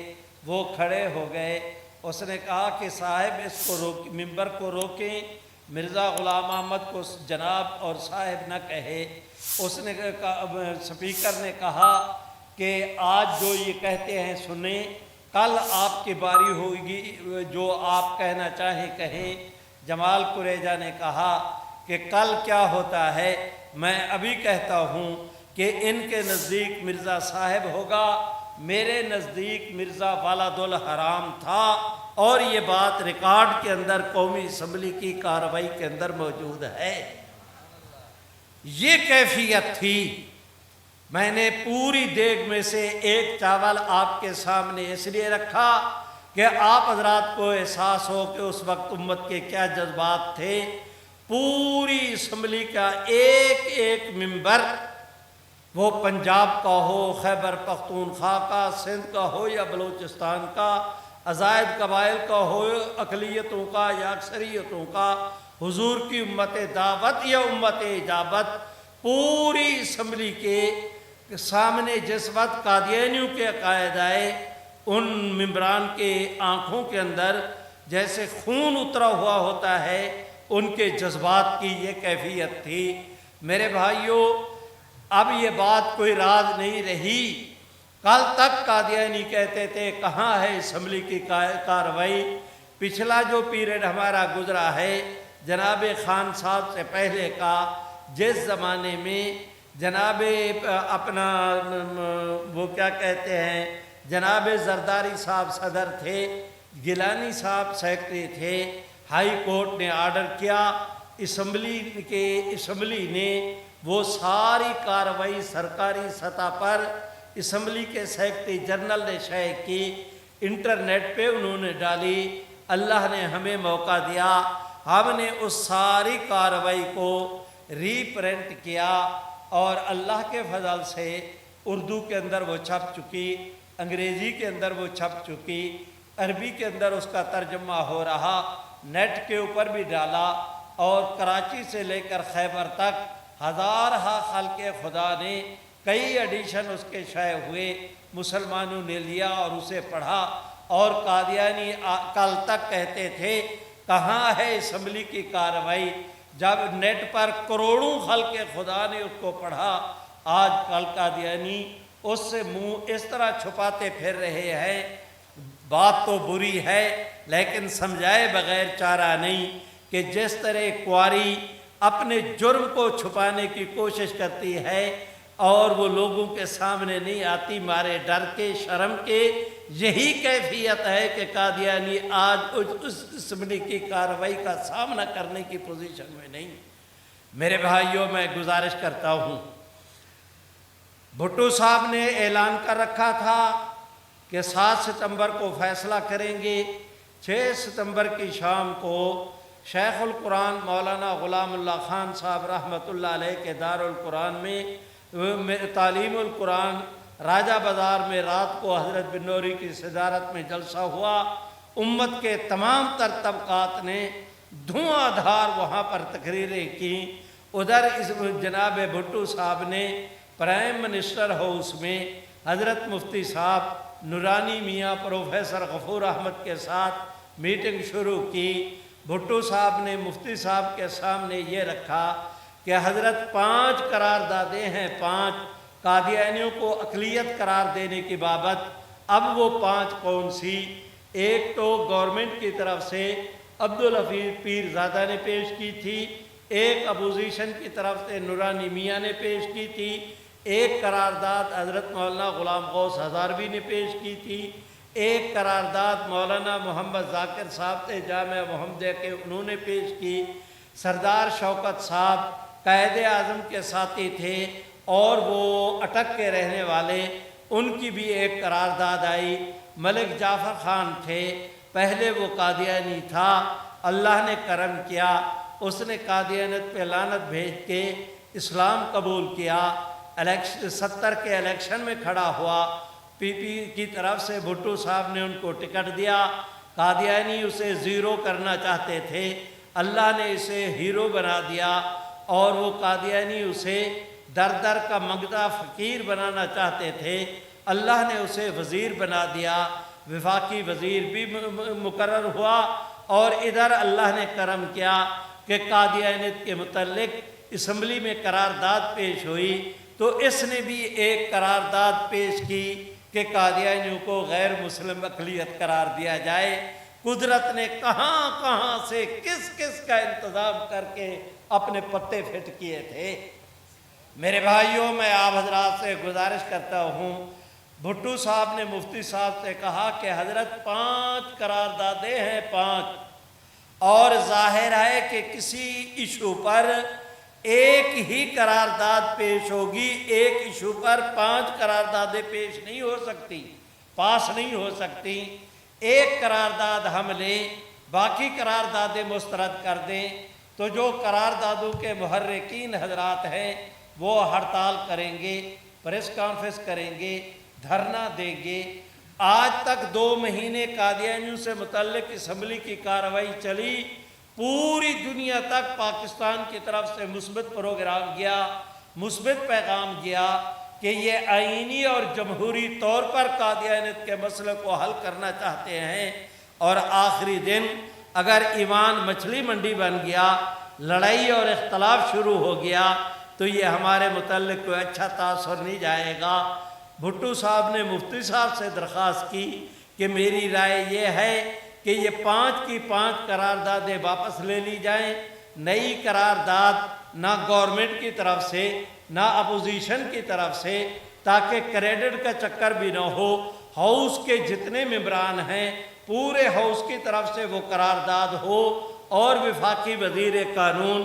وہ کھڑے ہو گئے۔ اس نے کہا کہ صاحب اس کو ممبر کو روکیں، مرزا غلام احمد کو جناب اور صاحب نہ کہے۔ اس نے سپیکر نے کہا کہ آج جو یہ کہتے ہیں سنیں، کل آپ کی باری ہوگی، جو آپ کہنا چاہیں کہیں۔ جمال قریجہ نے کہا کہ کل کیا ہوتا ہے، میں ابھی کہتا ہوں کہ ان کے نزدیک مرزا صاحب ہوگا، میرے نزدیک مرزا والد الحرام تھا، اور یہ بات ریکارڈ کے اندر قومی اسمبلی کی کارروائی کے اندر موجود ہے۔ یہ کیفیت تھی۔ میں نے پوری دیگ میں سے ایک چاول آپ کے سامنے اس لیے رکھا کہ آپ حضرات کو احساس ہو کہ اس وقت امت کے کیا جذبات تھے۔ پوری اسمبلی کا ایک ایک ممبر، وہ پنجاب کا ہو، خیبر پختونخوا کا، سندھ کا ہو یا بلوچستان کا، عزائد قبائل کا ہو، اقلیتوں کا یا اکثریتوں کا، حضور کی امت دعوت یا امت اجابت، پوری اسمبلی کے سامنے جس وقت قادیانیوں کے عقائد آئے، ان ممبران کے آنکھوں کے اندر جیسے خون اترا ہوا ہوتا ہے، ان کے جذبات کی یہ کیفیت تھی۔ میرے بھائیوں، اب یہ بات کوئی راز نہیں رہی۔ کل تک قادیانی کہتے تھے کہاں ہے اسمبلی کی کارروائی۔ پچھلا جو پیریڈ ہمارا گزرا ہے جناب خان صاحب سے پہلے کا، جس زمانے میں جناب اپنا وہ کیا کہتے ہیں، جناب زرداری صاحب صدر تھے، گیلانی صاحب سیکرٹری تھے، ہائی کورٹ نے آرڈر کیا، اسمبلی نے وہ ساری کارروائی سرکاری سطح پر اسمبلی کے سیکرٹری جنرل نے شائع کی، انٹرنیٹ پہ انہوں نے ڈالی۔ اللہ نے ہمیں موقع دیا، ہم نے اس ساری کارروائی کو ری پرنٹ کیا اور اللہ کے فضل سے اردو کے اندر وہ چھپ چکی، انگریزی کے اندر وہ چھپ چکی، عربی کے اندر اس کا ترجمہ ہو رہا، نیٹ کے اوپر بھی ڈالا، اور کراچی سے لے کر خیبر تک ہزارہا خلق خدا نے کئی ایڈیشن اس کے شائع ہوئے، مسلمانوں نے لیا اور اسے پڑھا۔ اور قادیانی کل تک کہتے تھے کہاں ہے اسمبلی کی کارروائی، جب نیٹ پر کروڑوں خلق خدا نے اس کو پڑھا۔ آج کل قادیانی اس سے منہ اس طرح چھپاتے پھر رہے ہیں۔ بات تو بری ہے لیکن سمجھائے بغیر چارہ نہیں کہ جس طرح کواری اپنے جرم کو چھپانے کی کوشش کرتی ہے اور وہ لوگوں کے سامنے نہیں آتی مارے ڈر کے، شرم کے، یہی کیفیت ہے کہ قادیانی آج اس اسمبلی کی کارروائی کا سامنا کرنے کی پوزیشن میں نہیں۔ میرے بھائیوں، میں گزارش کرتا ہوں، بھٹو صاحب نے اعلان کر رکھا تھا کہ 7 ستمبر کو فیصلہ کریں گے۔ 6 ستمبر کی شام کو شیخ القرآن مولانا غلام اللہ خان صاحب رحمۃ اللہ علیہ کے دار القرآن میں تعلیم القرآن راجہ بازار میں رات کو حضرت بن نوری کی صدارت میں جلسہ ہوا۔ امت کے تمام تر طبقات نے دھواں دھار وہاں پر تقریریں کی۔ ادھر اس جناب بھٹو صاحب نے پرائم منسٹر ہاؤس میں حضرت مفتی صاحب نورانی میاں پروفیسر غفور احمد کے ساتھ میٹنگ شروع کی۔ بھٹو صاحب نے مفتی صاحب کے سامنے یہ رکھا کہ حضرت 5 قراردادیں ہیں، 5 قادیانیوں کو اقلیت قرار دینے کی بابت۔ اب وہ 5 کون سی؟ ایک تو گورنمنٹ کی طرف سے عبدالحفیظ پیر زادہ نے پیش کی تھی، ایک اپوزیشن کی طرف سے نورانی میاں نے پیش کی تھی، ایک قرارداد حضرت مولانا غلام غوث ہزاروی نے پیش کی تھی، ایک قرارداد مولانا محمد ذاکر صاحب سے جامعہ محمدیہ کے انہوں نے پیش کی۔ سردار شوکت صاحب قائد اعظم کے ساتھی تھے اور وہ اٹک کے رہنے والے، ان کی بھی ایک قرارداد آئی۔ ملک جعفر خان تھے، پہلے وہ قادیانی تھا، اللہ نے کرم کیا، اس نے قادیانیت پہ لعنت بھیج کے اسلام قبول کیا۔ 70 کے الیکشن میں کھڑا ہوا، پی پی کی طرف سے بھٹو صاحب نے ان کو ٹکٹ دیا۔ قادیانی اسے زیرو کرنا چاہتے تھے، اللہ نے اسے ہیرو بنا دیا، اور وہ قادیانی اسے در در کا منگتا فقیر بنانا چاہتے تھے، اللہ نے اسے وزیر بنا دیا، وفاقی وزیر بھی مقرر ہوا۔ اور ادھر اللہ نے کرم کیا کہ قادیانیت کے متعلق اسمبلی میں قرارداد پیش ہوئی، تو اس نے بھی ایک قرارداد پیش کی کہ قادیانیوں کو غیر مسلم اقلیت قرار دیا جائے۔ قدرت نے کہاں کہاں سے کس کس کا انتظام کر کے اپنے پتے فٹ کیے تھے۔ میرے بھائیوں، میں آپ حضرات سے گزارش کرتا ہوں، بھٹو صاحب نے مفتی صاحب سے کہا کہ حضرت 5 قراردادیں ہیں 5، اور ظاہر ہے کہ کسی ایشو پر ایک ہی قرارداد پیش ہوگی، ایک ایشو پر 5 قراردادیں پیش نہیں ہو سکتی، پاس نہیں ہو سکتی۔ ایک قرارداد ہم لیں، باقی قراردادیں مسترد کر دیں، تو جو قراردادوں کے محرکین حضرات ہیں وہ ہڑتال کریں گے، پریس کانفرنس کریں گے، دھرنا دیں گے۔ آج تک 2 مہینے قادیانیوں سے متعلق اسمبلی کی کارروائی چلی، پوری دنیا تک پاکستان کی طرف سے مثبت پروگرام گیا، مثبت پیغام گیا کہ یہ آئینی اور جمہوری طور پر قادیانیت کے مسئلے کو حل کرنا چاہتے ہیں، اور آخری دن اگر ایوان مچھلی منڈی بن گیا، لڑائی اور اختلاف شروع ہو گیا، تو یہ ہمارے متعلق کوئی اچھا تاثر نہیں جائے گا۔ بھٹو صاحب نے مفتی صاحب سے درخواست کی کہ میری رائے یہ ہے کہ یہ 5 کی 5 قراردادیں واپس لے لی جائیں، نئی قرارداد نہ گورنمنٹ کی طرف سے نہ اپوزیشن کی طرف سے، تاکہ کریڈٹ کا چکر بھی نہ ہو۔ ہاؤس کے جتنے ممبران ہیں پورے ہاؤس کی طرف سے وہ قرارداد ہو، اور وفاقی وزیر قانون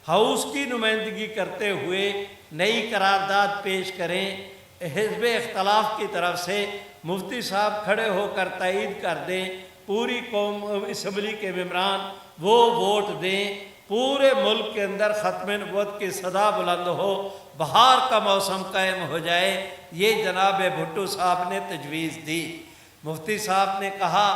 ہاؤس کی نمائندگی کرتے ہوئے نئی قرارداد پیش کریں۔ حزب اختلاف کی طرف سے مفتی صاحب کھڑے ہو کر تائید کر دیں، پوری قوم اسمبلی کے ممبران وہ ووٹ دیں، پورے ملک کے اندر ختم نبوت کی صدا بلند ہو، بہار کا موسم قائم ہو جائے۔ یہ جناب بھٹو صاحب نے تجویز دی۔ مفتی صاحب نے کہا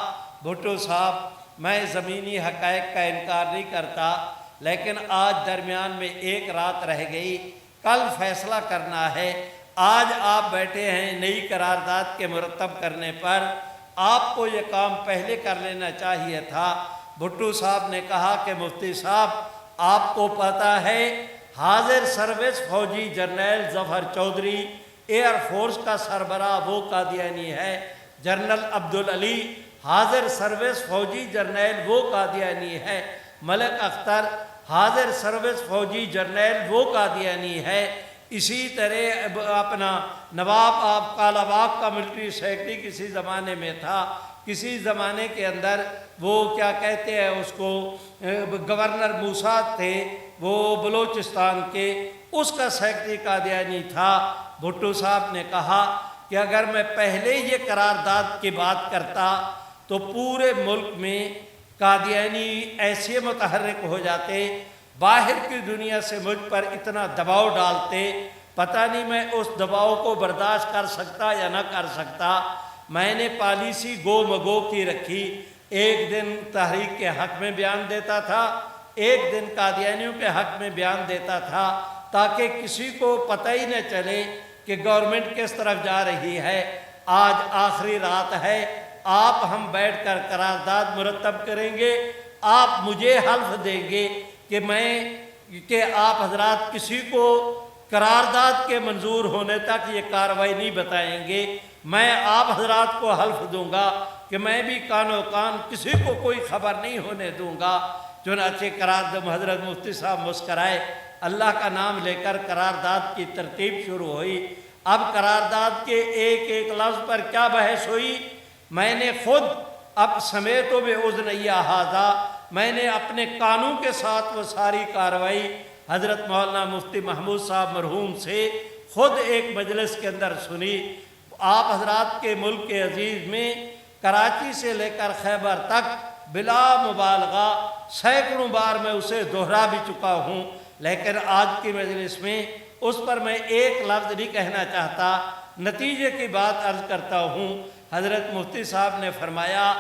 بھٹو صاحب میں زمینی حقائق کا انکار نہیں کرتا، لیکن آج درمیان میں 1 رات رہ گئی، کل فیصلہ کرنا ہے۔ آج آپ بیٹھے ہیں نئی قرارداد کے مرتب کرنے پر، آپ کو یہ کام پہلے کر لینا چاہیے تھا۔ بھٹو صاحب نے کہا کہ مفتی صاحب آپ کو پتہ ہے حاضر سروس فوجی جنرل ظفر چودھری ایئر فورس کا سربراہ وہ قادیانی ہے، جنرل عبدالعلی حاضر سروس فوجی جنرل وہ قادیانی ہے، ملک اختر حاضر سروس فوجی جنرل وہ قادیانی ہے۔ اسی طرح اپنا نواب آپ کالا باغ کا ملٹری سیکرٹری کسی زمانے میں تھا، کسی زمانے کے اندر وہ کیا کہتے ہیں اس کو گورنر موسیٰ تھے وہ بلوچستان کے، اس کا سیکرٹری قادیانی تھا۔ بھٹو صاحب نے کہا کہ اگر میں پہلے یہ قرارداد کی بات کرتا تو پورے ملک میں قادیانی ایسے متحرک ہو جاتے، باہر کی دنیا سے مجھ پر اتنا دباؤ ڈالتے، پتہ نہیں میں اس دباؤ کو برداشت کر سکتا یا نہ کر سکتا۔ میں نے پالیسی گو مگو کی رکھی، ایک دن تحریک کے حق میں بیان دیتا تھا، ایک دن قادیانیوں کے حق میں بیان دیتا تھا، تاکہ کسی کو پتہ ہی نہ چلے کہ گورنمنٹ کس طرف جا رہی ہے۔ آج آخری رات ہے، آپ ہم بیٹھ کر قرارداد مرتب کریں گے، آپ مجھے حلف دیں گے کہ آپ حضرات کسی کو قرارداد کے منظور ہونے تک یہ کارروائی نہیں بتائیں گے۔ میں آپ حضرات کو حلف دوں گا کہ میں بھی کانو کان کسی کو کوئی خبر نہیں ہونے دوں گا۔ چنانچہ قرارداد حضرت مفتی صاحب مسکرائے، اللہ کا نام لے کر قرارداد کی ترتیب شروع ہوئی۔ اب قرارداد کے ایک ایک لفظ پر کیا بحث ہوئی، میں نے خود اب سمیتو بے اذنیہ ھذا، میں نے اپنے کانوں کے ساتھ وہ ساری کارروائی حضرت مولانا مفتی محمود صاحب مرحوم سے خود ایک مجلس کے اندر سنی۔ آپ حضرات کے ملک کے عزیز میں کراچی سے لے کر خیبر تک بلا مبالغہ سینکڑوں بار میں اسے دہرا بھی چکا ہوں، لیکن آج کی مجلس میں اس پر میں ایک لفظ نہیں کہنا چاہتا۔ نتیجے کی بات عرض کرتا ہوں، حضرت مفتی صاحب نے فرمایا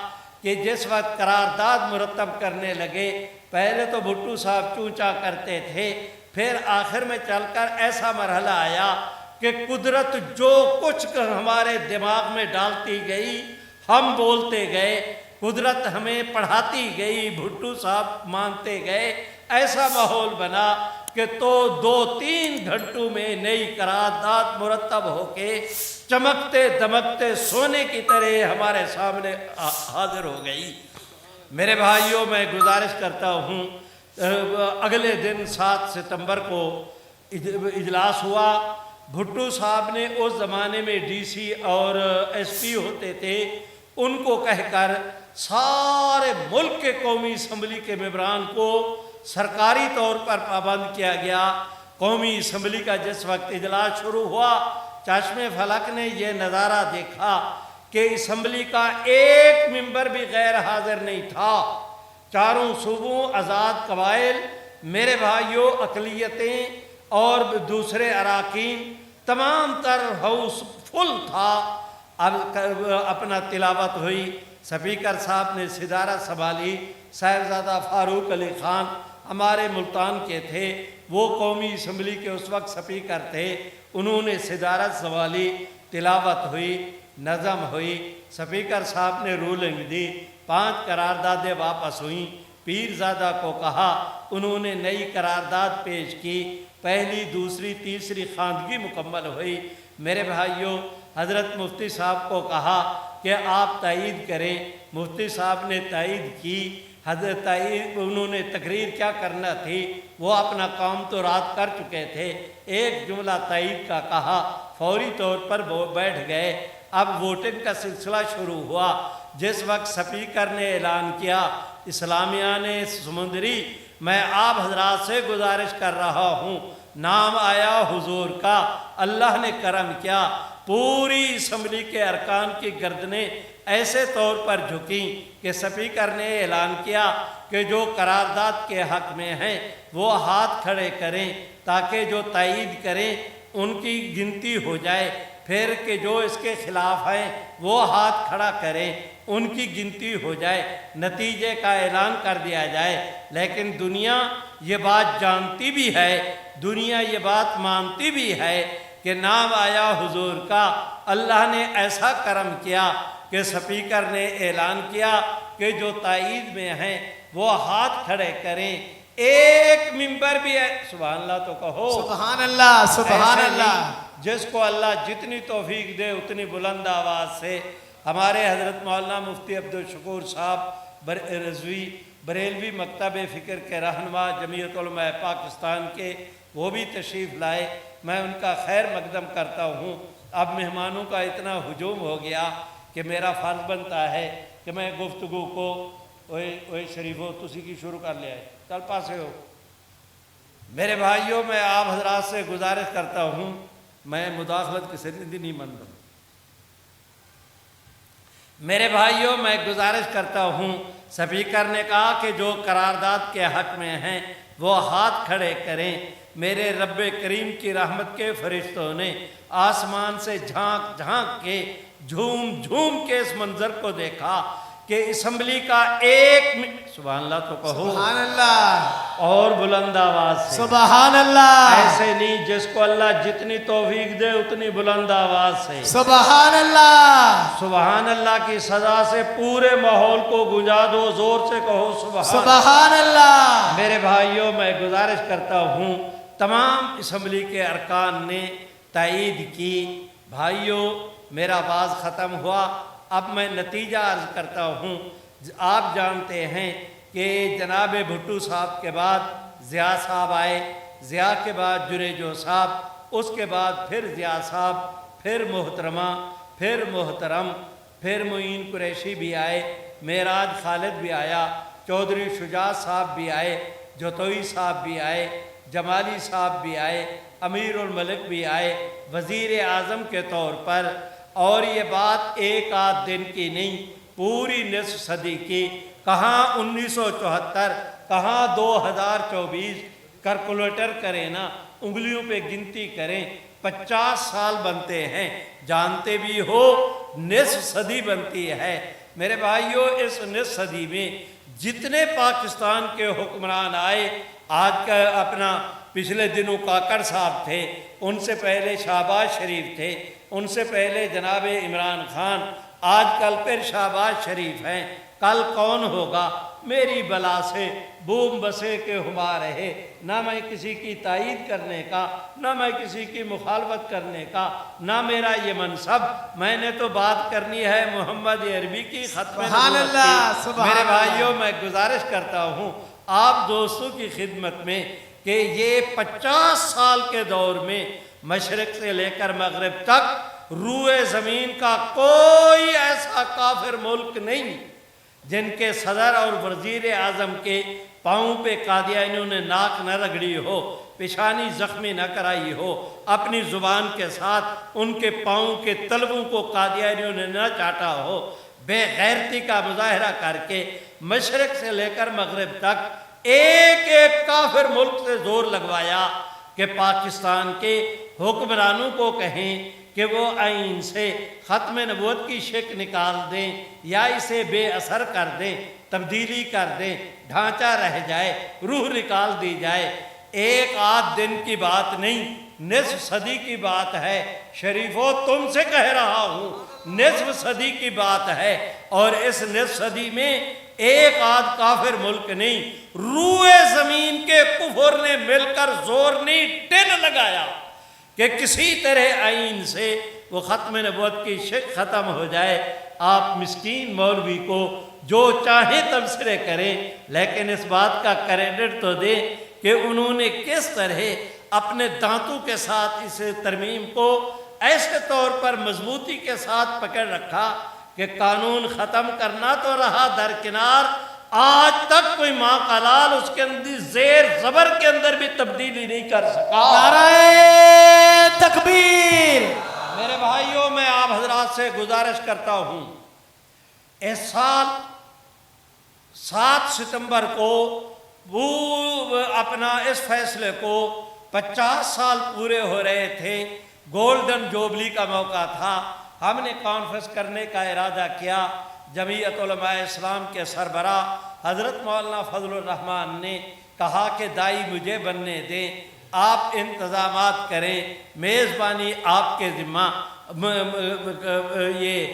کہ جس وقت قرارداد مرتب کرنے لگے، پہلے تو بھٹو صاحب چونچا کرتے تھے، پھر آخر میں چل کر ایسا مرحلہ آیا کہ قدرت جو کچھ ہمارے دماغ میں ڈالتی گئی ہم بولتے گئے، قدرت ہمیں پڑھاتی گئی، بھٹو صاحب مانتے گئے۔ ایسا ماحول بنا کہ تو 2-3 گھنٹوں میں نئی قرارداد مرتب ہو کے چمکتے دمکتے سونے کی طرح ہمارے سامنے حاضر ہو گئی۔ میرے بھائیوں، میں گزارش کرتا ہوں، اگلے دن 7 ستمبر کو اجلاس ہوا، بھٹو صاحب نے اس زمانے میں ڈی سی اور ایس پی ہوتے تھے، ان کو کہہ کر سارے ملک کے قومی اسمبلی کے ممبران کو سرکاری طور پر پابند کیا گیا۔ قومی اسمبلی کا جس وقت اجلاس شروع ہوا، چشم فلک نے یہ نظارہ دیکھا کہ اسمبلی کا ایک ممبر بھی غیر حاضر نہیں تھا۔ چاروں صوبوں، آزاد قبائل، میرے بھائیوں، اقلیتیں اور دوسرے اراکین، تمام تر ہاؤس فل تھا۔ اب اپنا تلاوت ہوئی، سپیکر صاحب نے صدارت سنبھالی۔ صاحبزادہ فاروق علی خان ہمارے ملتان کے تھے، وہ قومی اسمبلی کے اس وقت سپیکر تھے، انہوں نے صدارت سنبھالی، تلاوت ہوئی، نظم ہوئی، سپیکر صاحب نے رولنگ دی، 5 قراردادیں واپس ہوئیں۔ پیرزادہ کو کہا، انہوں نے نئی قرارداد پیش کی، پہلی، دوسری، تیسری خواندگی مکمل ہوئی۔ میرے بھائیوں، حضرت مفتی صاحب کو کہا کہ آپ تائید کریں، مفتی صاحب نے تائید کی۔ حضرت تائید، انہوں نے تقریر کیا کرنا تھی، وہ اپنا کام تو رات کر چکے تھے، ایک جملہ تائید کا کہا، فوری طور پر وہ بیٹھ گئے۔ اب ووٹنگ کا سلسلہ شروع ہوا۔ جس وقت سپیکر نے اعلان کیا، اسلامیہ نے سمندری، میں آپ حضرات سے گزارش کر رہا ہوں، نام آیا حضور کا، اللہ نے کرم کیا، پوری اسمبلی کے ارکان کی گردنیں ایسے طور پر جھکیں کہ سپیکر نے اعلان کیا کہ جو قرارداد کے حق میں ہیں وہ ہاتھ کھڑے کریں تاکہ جو تائید کریں ان کی گنتی ہو جائے، پھر کہ جو اس کے خلاف ہیں وہ ہاتھ کھڑا کریں، ان کی گنتی ہو جائے، نتیجے کا اعلان کر دیا جائے۔ لیکن دنیا یہ بات جانتی بھی ہے، دنیا یہ بات مانتی بھی ہے کہ نام آیا حضور کا، اللہ نے ایسا کرم کیا کہ سپیکر نے اعلان کیا کہ جو تائید میں ہیں وہ ہاتھ کھڑے کریں۔ ایک ممبر بھی ہے، سبحان اللہ تو کہو، سبحان اللہ، سبحان ایسے اللہ۔ نہیں، جس کو اللہ جتنی توفیق دے اتنی بلند آواز سے ہمارے حضرت مولانا مفتی عبدالشکور صاحب رضوی بریلوی مکتب فکر کے رہنما جمعیت علماء پاکستان کے، وہ بھی تشریف لائے، میں ان کا خیر مقدم کرتا ہوں۔ اب مہمانوں کا اتنا ہجوم ہو گیا کہ میرا فرض بنتا ہے کہ میں گفتگو کو اوئے شریفو تسی کی شروع کر لیا ہے، کل پاسے ہو۔ میرے بھائیوں، میں آپ حضرات سے گزارش کرتا ہوں، میں مداخلت کی سرگردی نہیں مانتا۔ میرے بھائیوں، میں گزارش کرتا ہوں، سپیکر نے کہا کہ جو قرارداد کے حق میں ہیں وہ ہاتھ کھڑے کریں۔ میرے رب کریم کی رحمت کے فرشتوں نے آسمان سے جھانک جھانک کے، جھوم جھوم کے اس منظر کو دیکھا کہ اسمبلی کا ایک سبحان اللہ تو کہو، سبحان اللہ، اور بلند آواز سے، سبحان اللہ، ایسے نہیں، جس کو اللہ جتنی توفیق دے اتنی بلند آواز سے سبحان اللہ، سبحان اللہ کی سزا سے پورے ماحول کو گنجا دو، زور سے کہو سبحان اللہ۔ میرے بھائیوں، میں گزارش کرتا ہوں، تمام اسمبلی کے ارکان نے تائید کی۔ بھائیوں، میرا باز ختم ہوا، اب میں نتیجہ عرض کرتا ہوں۔ آپ جانتے ہیں کہ جناب بھٹو صاحب کے بعد ضیاء صاحب آئے، ضیاء کے بعد جنیجو صاحب، اس کے بعد پھر ضیاء صاحب، پھر محترمہ، پھر محترم، پھر معین قریشی بھی آئے، معراج خالد بھی آیا، چودھری شجاع صاحب بھی آئے، جتوئی صاحب بھی آئے، جمالی صاحب بھی آئے، امیر الملک بھی آئے وزیر اعظم کے طور پر۔ اور یہ بات ایک آدھ دن کی نہیں، پوری نصف صدی کی، کہاں 1974، کہاں 2024، کیلکولیٹر کریں نا، انگلیوں پہ گنتی کریں، 50 سال بنتے ہیں، جانتے بھی ہو نصف صدی بنتی ہے۔ میرے بھائیوں، اس نصف صدی میں جتنے پاکستان کے حکمران آئے، آج کا اپنا پچھلے دنوں کاکڑ صاحب تھے، ان سے پہلے شہباز شریف تھے، ان سے پہلے جناب عمران خان، آج کل پھر شہباز شریف ہیں، کل کون ہوگا؟ میری بلا سے بوم بسے کے ہما رہے، نہ میں کسی کی تائید کرنے کا، نہ میں کسی کی مخالفت کرنے کا، نہ میرا یہ منصب، میں نے تو بات کرنی ہے محمد عربی کی، ختم سبحان نبوت اللہ، کی۔ سبحان میرے اللہ۔ بھائیوں، میں گزارش کرتا ہوں آپ دوستوں کی خدمت میں کہ یہ 50 سال کے دور میں مشرق سے لے کر مغرب تک روئے زمین کا کوئی ایسا کافر ملک نہیں جن کے صدر اور وزیر اعظم کے پاؤں پہ قادیانیوں نے ناک نہ رگڑی ہو، پیشانی زخمی نہ کرائی ہو، اپنی زبان کے ساتھ ان کے پاؤں کے تلووں کو قادیانیوں نے نہ چاٹا ہو، بے غیرتی کا مظاہرہ کر کے مشرق سے لے کر مغرب تک ایک ایک کافر ملک سے زور لگوایا کہ پاکستان کے حکمرانوں کو کہیں کہ وہ آئین سے ختم نبوت کی شک نکال دیں یا اسے بے اثر کر دیں، تبدیلی کر دیں، ڈھانچہ رہ جائے، روح نکال دی جائے۔ ایک آدھ دن کی بات نہیں، نصف صدی کی بات ہے شریفوں، تم سے کہہ رہا ہوں نصف صدی کی بات ہے، اور اس نصف صدی میں ایک آدھ کافر ملک نہیں، روئے زمین کے کفر نے مل کر زور نہیں ٹن لگایا کہ کسی طرح آئین سے وہ ختم نبوت کی شک ختم ہو جائے۔ آپ مسکین مولوی کو جو چاہیں تبصرے کریں، لیکن اس بات کا کریڈٹ تو دیں کہ انہوں نے کس طرح اپنے دانتوں کے ساتھ اس ترمیم کو ایسے طور پر مضبوطی کے ساتھ پکڑ رکھا کہ قانون ختم کرنا تو رہا درکنار، آج تک کوئی ماں کا لال اس کے اندر زیر زبر کے اندر بھی تبدیلی نہیں کر سکا۔ نعرہ تکبیر۔ میرے بھائیوں، میں آپ حضرات سے گزارش کرتا ہوں، اس سال 7 ستمبر کو وہ اپنا اس فیصلے کو 50 سال پورے ہو رہے تھے، گولڈن جوبلی کا موقع تھا، ہم نے کانفرنس کرنے کا ارادہ کیا۔ جمعیت علماء اسلام کے سربراہ حضرت مولانا فضل الرحمان نے کہا کہ دائی مجھے بننے دیں، آپ انتظامات کریں، میزبانی آپ کے ذمہ، یہ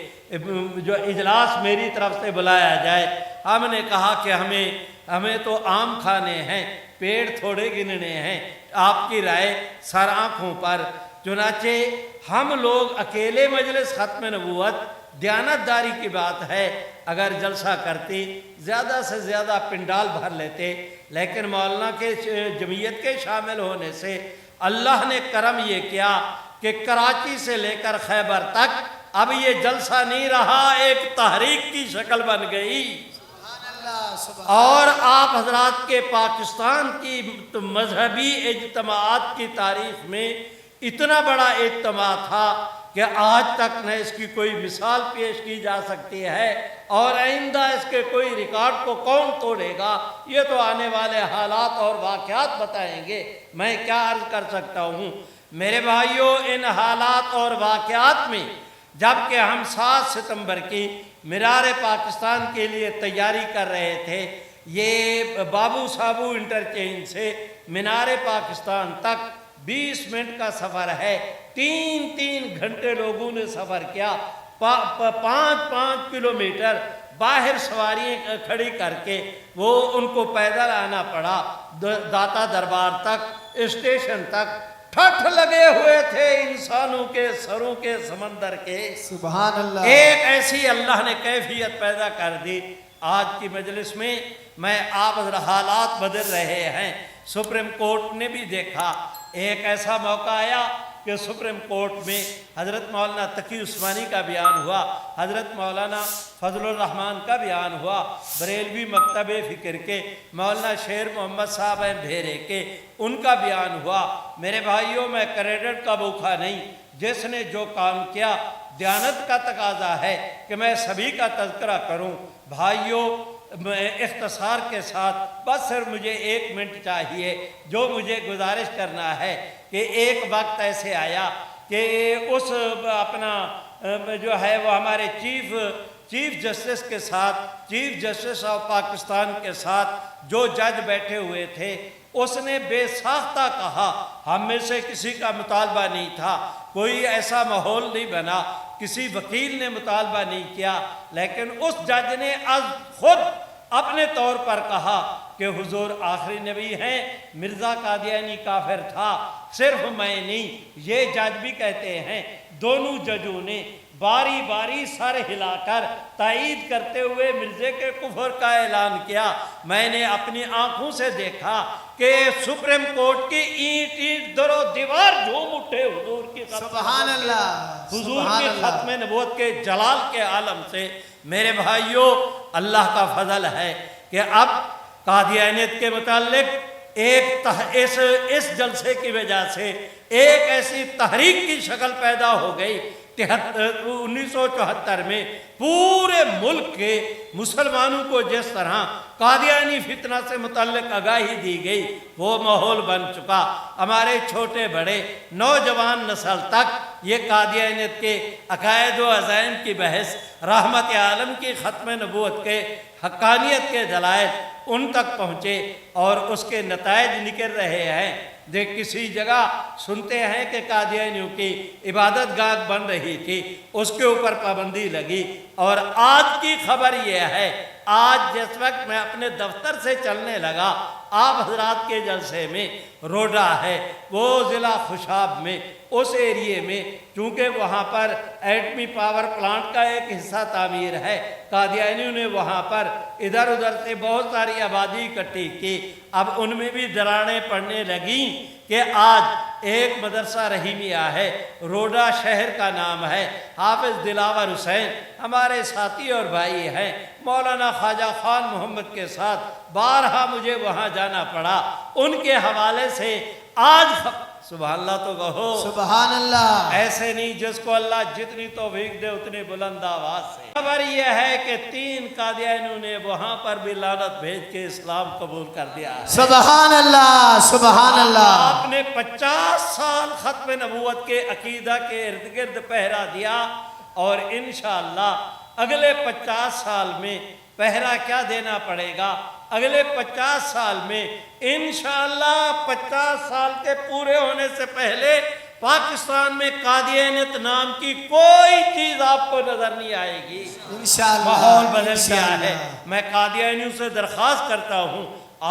جو اجلاس میری طرف سے بلایا جائے۔ ہم نے کہا کہ ہمیں تو عام کھانے ہیں، پیڑ تھوڑے گننے ہیں، آپ کی رائے سر آنکھوں پر۔ چنانچہ ہم لوگ اکیلے مجلس ختم نبوت، دیانت داری کی بات ہے، اگر جلسہ کرتی زیادہ سے زیادہ پنڈال بھر لیتے، لیکن مولانا کے جمعیت کے شامل ہونے سے اللہ نے کرم یہ کیا کہ کراچی سے لے کر خیبر تک اب یہ جلسہ نہیں رہا، ایک تحریک کی شکل بن گئی۔ اور آپ حضرات کے پاکستان کی مذہبی اجتماعات کی تاریخ میں اتنا بڑا اجتماع تھا کہ آج تک نہ اس کی کوئی مثال پیش کی جا سکتی ہے، اور آئندہ اس کے کوئی ریکارڈ کو کون توڑے گا، یہ تو آنے والے حالات اور واقعات بتائیں گے۔ میں کیا عرض کر سکتا ہوں میرے بھائیوں، ان حالات اور واقعات میں جبکہ ہم 7 ستمبر کی مینار پاکستان کے لیے تیاری کر رہے تھے، یہ بابو صابو انٹرچینج سے مینار پاکستان تک 20 منٹ کا سفر ہے، 3 گھنٹے لوگوں نے سفر کیا، 5 کلومیٹر باہر سواریاں کھڑی کر کے وہ ان کو پیدل آنا پڑا داتا دربار تک، اسٹیشن تک۔ ٹھٹھ لگے ہوئے تھے انسانوں کے سروں کے سمندر کے۔ سبحان اللہ۔ ایک ایسی اللہ نے کیفیت پیدا کر دی۔ آج کی مجلس میں آپ حالات بدل رہے ہیں، سپریم کورٹ نے بھی دیکھا، ایک ایسا موقع آیا کہ سپریم کورٹ میں حضرت مولانا تقی عثمانی کا بیان ہوا، حضرت مولانا فضل الرحمان کا بیان ہوا، بریلوی مکتب فکر کے مولانا شیر محمد صاحب بھیرے کے ان کا بیان ہوا۔ میرے بھائیوں، میں کریڈٹ کا بھوکا نہیں، جس نے جو کام کیا، دیانت کا تقاضا ہے کہ میں سبھی کا تذکرہ کروں۔ بھائیوں، میں اختصار کے ساتھ بس صرف مجھے 1 منٹ چاہیے، جو مجھے گزارش کرنا ہے کہ ایک وقت ایسے آیا کہ اس اپنا جو ہے وہ ہمارے چیف جسٹس کے ساتھ، چیف جسٹس آف پاکستان کے ساتھ جو جج بیٹھے ہوئے تھے، اس نے بے ساختہ کہا، ہم میں سے کسی کا مطالبہ نہیں تھا، کوئی ایسا ماحول نہیں بنا، کسی وکیل نے مطالبہ نہیں کیا، لیکن اس جج نے از خود اپنے طور پر کہا کہ حضور آخری نبی ہیں، مرزا قادیانی کافر تھا، صرف میں نہیں، یہ جج بھی کہتے ہیں۔ دونوں ججوں نے باری باری سر ہلا کر تائید کرتے ہوئے مرزے کے کفر کا اعلان کیا۔ میں نے اپنی آنکھوں سے دیکھا کہ سپریم کورٹ کی اینٹ اینٹ در و دیوار جھوم اٹھے حضور کی سبحان اللہ، حضور سبحان کی اللہ۔ ختم نبوت کے جلال کے عالم سے۔ میرے بھائیوں، اللہ کا فضل ہے کہ اب قادیانیت کے متعلق اس جلسے کی وجہ سے ایک ایسی تحریک کی شکل پیدا ہو گئی۔ 1974 میں پورے ملک کے مسلمانوں کو جس طرح قادیانی فتنہ سے متعلق آگاہی دی گئی، وہ ماحول بن چکا۔ ہمارے چھوٹے بڑے نوجوان نسل تک یہ قادیانیت کے عقائد و عزائم کی بحث، رحمت عالم کی ختم نبوت کے حقانیت کے دلائل ان تک پہنچے اور اس کے نتائج نکل رہے ہیں۔ کسی جگہ سنتے ہیں کہ قادیانیوں کی عبادت گاہ بن رہی تھی، اس کے اوپر پابندی لگی۔ اور آج کی خبر یہ ہے، آج جس وقت میں اپنے دفتر سے چلنے لگا، آپ حضرات کے جلسے میں روڈا ہے، وہ ضلع خوشاب میں، اس ایریے میں، چونکہ وہاں پر ایٹمی پاور پلانٹ کا ایک حصہ تعمیر ہے، قادیانیوں نے وہاں پر ادھر ادھر سے بہت ساری آبادی اکٹھی کی۔ اب ان میں بھی دراڑیں پڑنے لگیں کہ آج ایک مدرسہ رحیمیہ ہے، روڈا شہر کا نام ہے، حافظ دلاور حسین ہمارے ساتھی اور بھائی ہیں، مولانا خواجہ خان محمد کے ساتھ بارہا مجھے وہاں جانا پڑا۔ ان کے حوالے سے آج سبحان اللہ تو کہو، سبحان اللہ۔ ایسے نہیں، جس کو اللہ جتنی توفیق دے اتنی بلند آواز سے۔ خبر یہ ہے کہ 3 قادیانیوں نے وہاں پر بھی لعنت بھیج کے اسلام قبول کر دیا ہے۔ سبحان اللہ، سبحان اللہ۔ آپ نے 50 سال ختم نبوت کے عقیدہ کے ارد گرد پہرا دیا، اور انشاءاللہ اگلے 50 سال میں پہرا کیا دینا پڑے گا؟ اگلے 50 سال میں انشاءاللہ 50 سال کے پورے ہونے سے پہلے پاکستان میں قادیانیت نام کی کوئی چیز آپ کو نظر نہیں آئے گی۔ انشاءاللہ ماحول بدل گیا انشاءاللہ۔ ہے۔ میں قادیانیوں سے درخواست کرتا ہوں،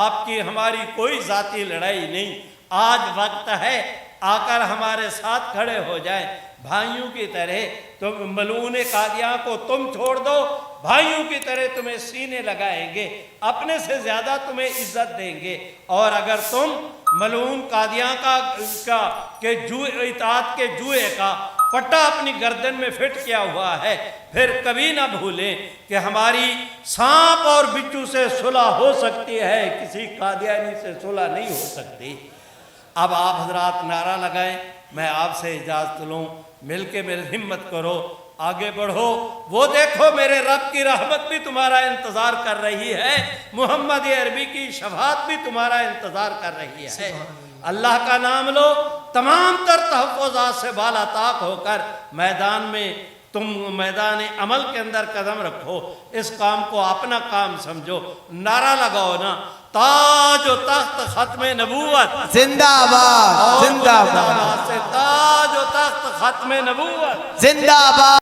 آپ کی ہماری کوئی ذاتی لڑائی نہیں، آج وقت ہے آ کر ہمارے ساتھ کھڑے ہو جائیں بھائیوں کی طرح۔ تم ملعون قادیاں کو تم چھوڑ دو، بھائیوں کی طرح تمہیں سینے لگائیں گے، اپنے سے زیادہ تمہیں عزت دیں گے۔ اور اگر تم ملعون قادیاں کا اطاعت کے جوئے کا پٹا اپنی گردن میں فٹ کیا ہوا ہے، پھر کبھی نہ بھولیں کہ ہماری سانپ اور بچھو سے صلح ہو سکتی ہے، کسی قادیانی سے صلح نہیں ہو سکتی۔ اب آپ حضرات نعرہ لگائیں، میں آپ سے اجازت لوں، مل کے میری ہمت کرو، آگے بڑھو۔ وہ دیکھو میرے رب کی رحمت بھی تمہارا انتظار کر رہی ہے، محمد عربی کی شفاعت بھی تمہارا انتظار کر رہی ہے۔ اللہ کا نام لو، تمام تر تحفظات سے بالا طاق ہو کر تم میدان عمل کے اندر قدم رکھو، اس کام کو اپنا کام سمجھو، نعرہ لگاؤ نا، تاج و تخت ختم نبوت زندہ باد، زندہ باد، سے تاج و تخت ختم نبوت زندہ باد۔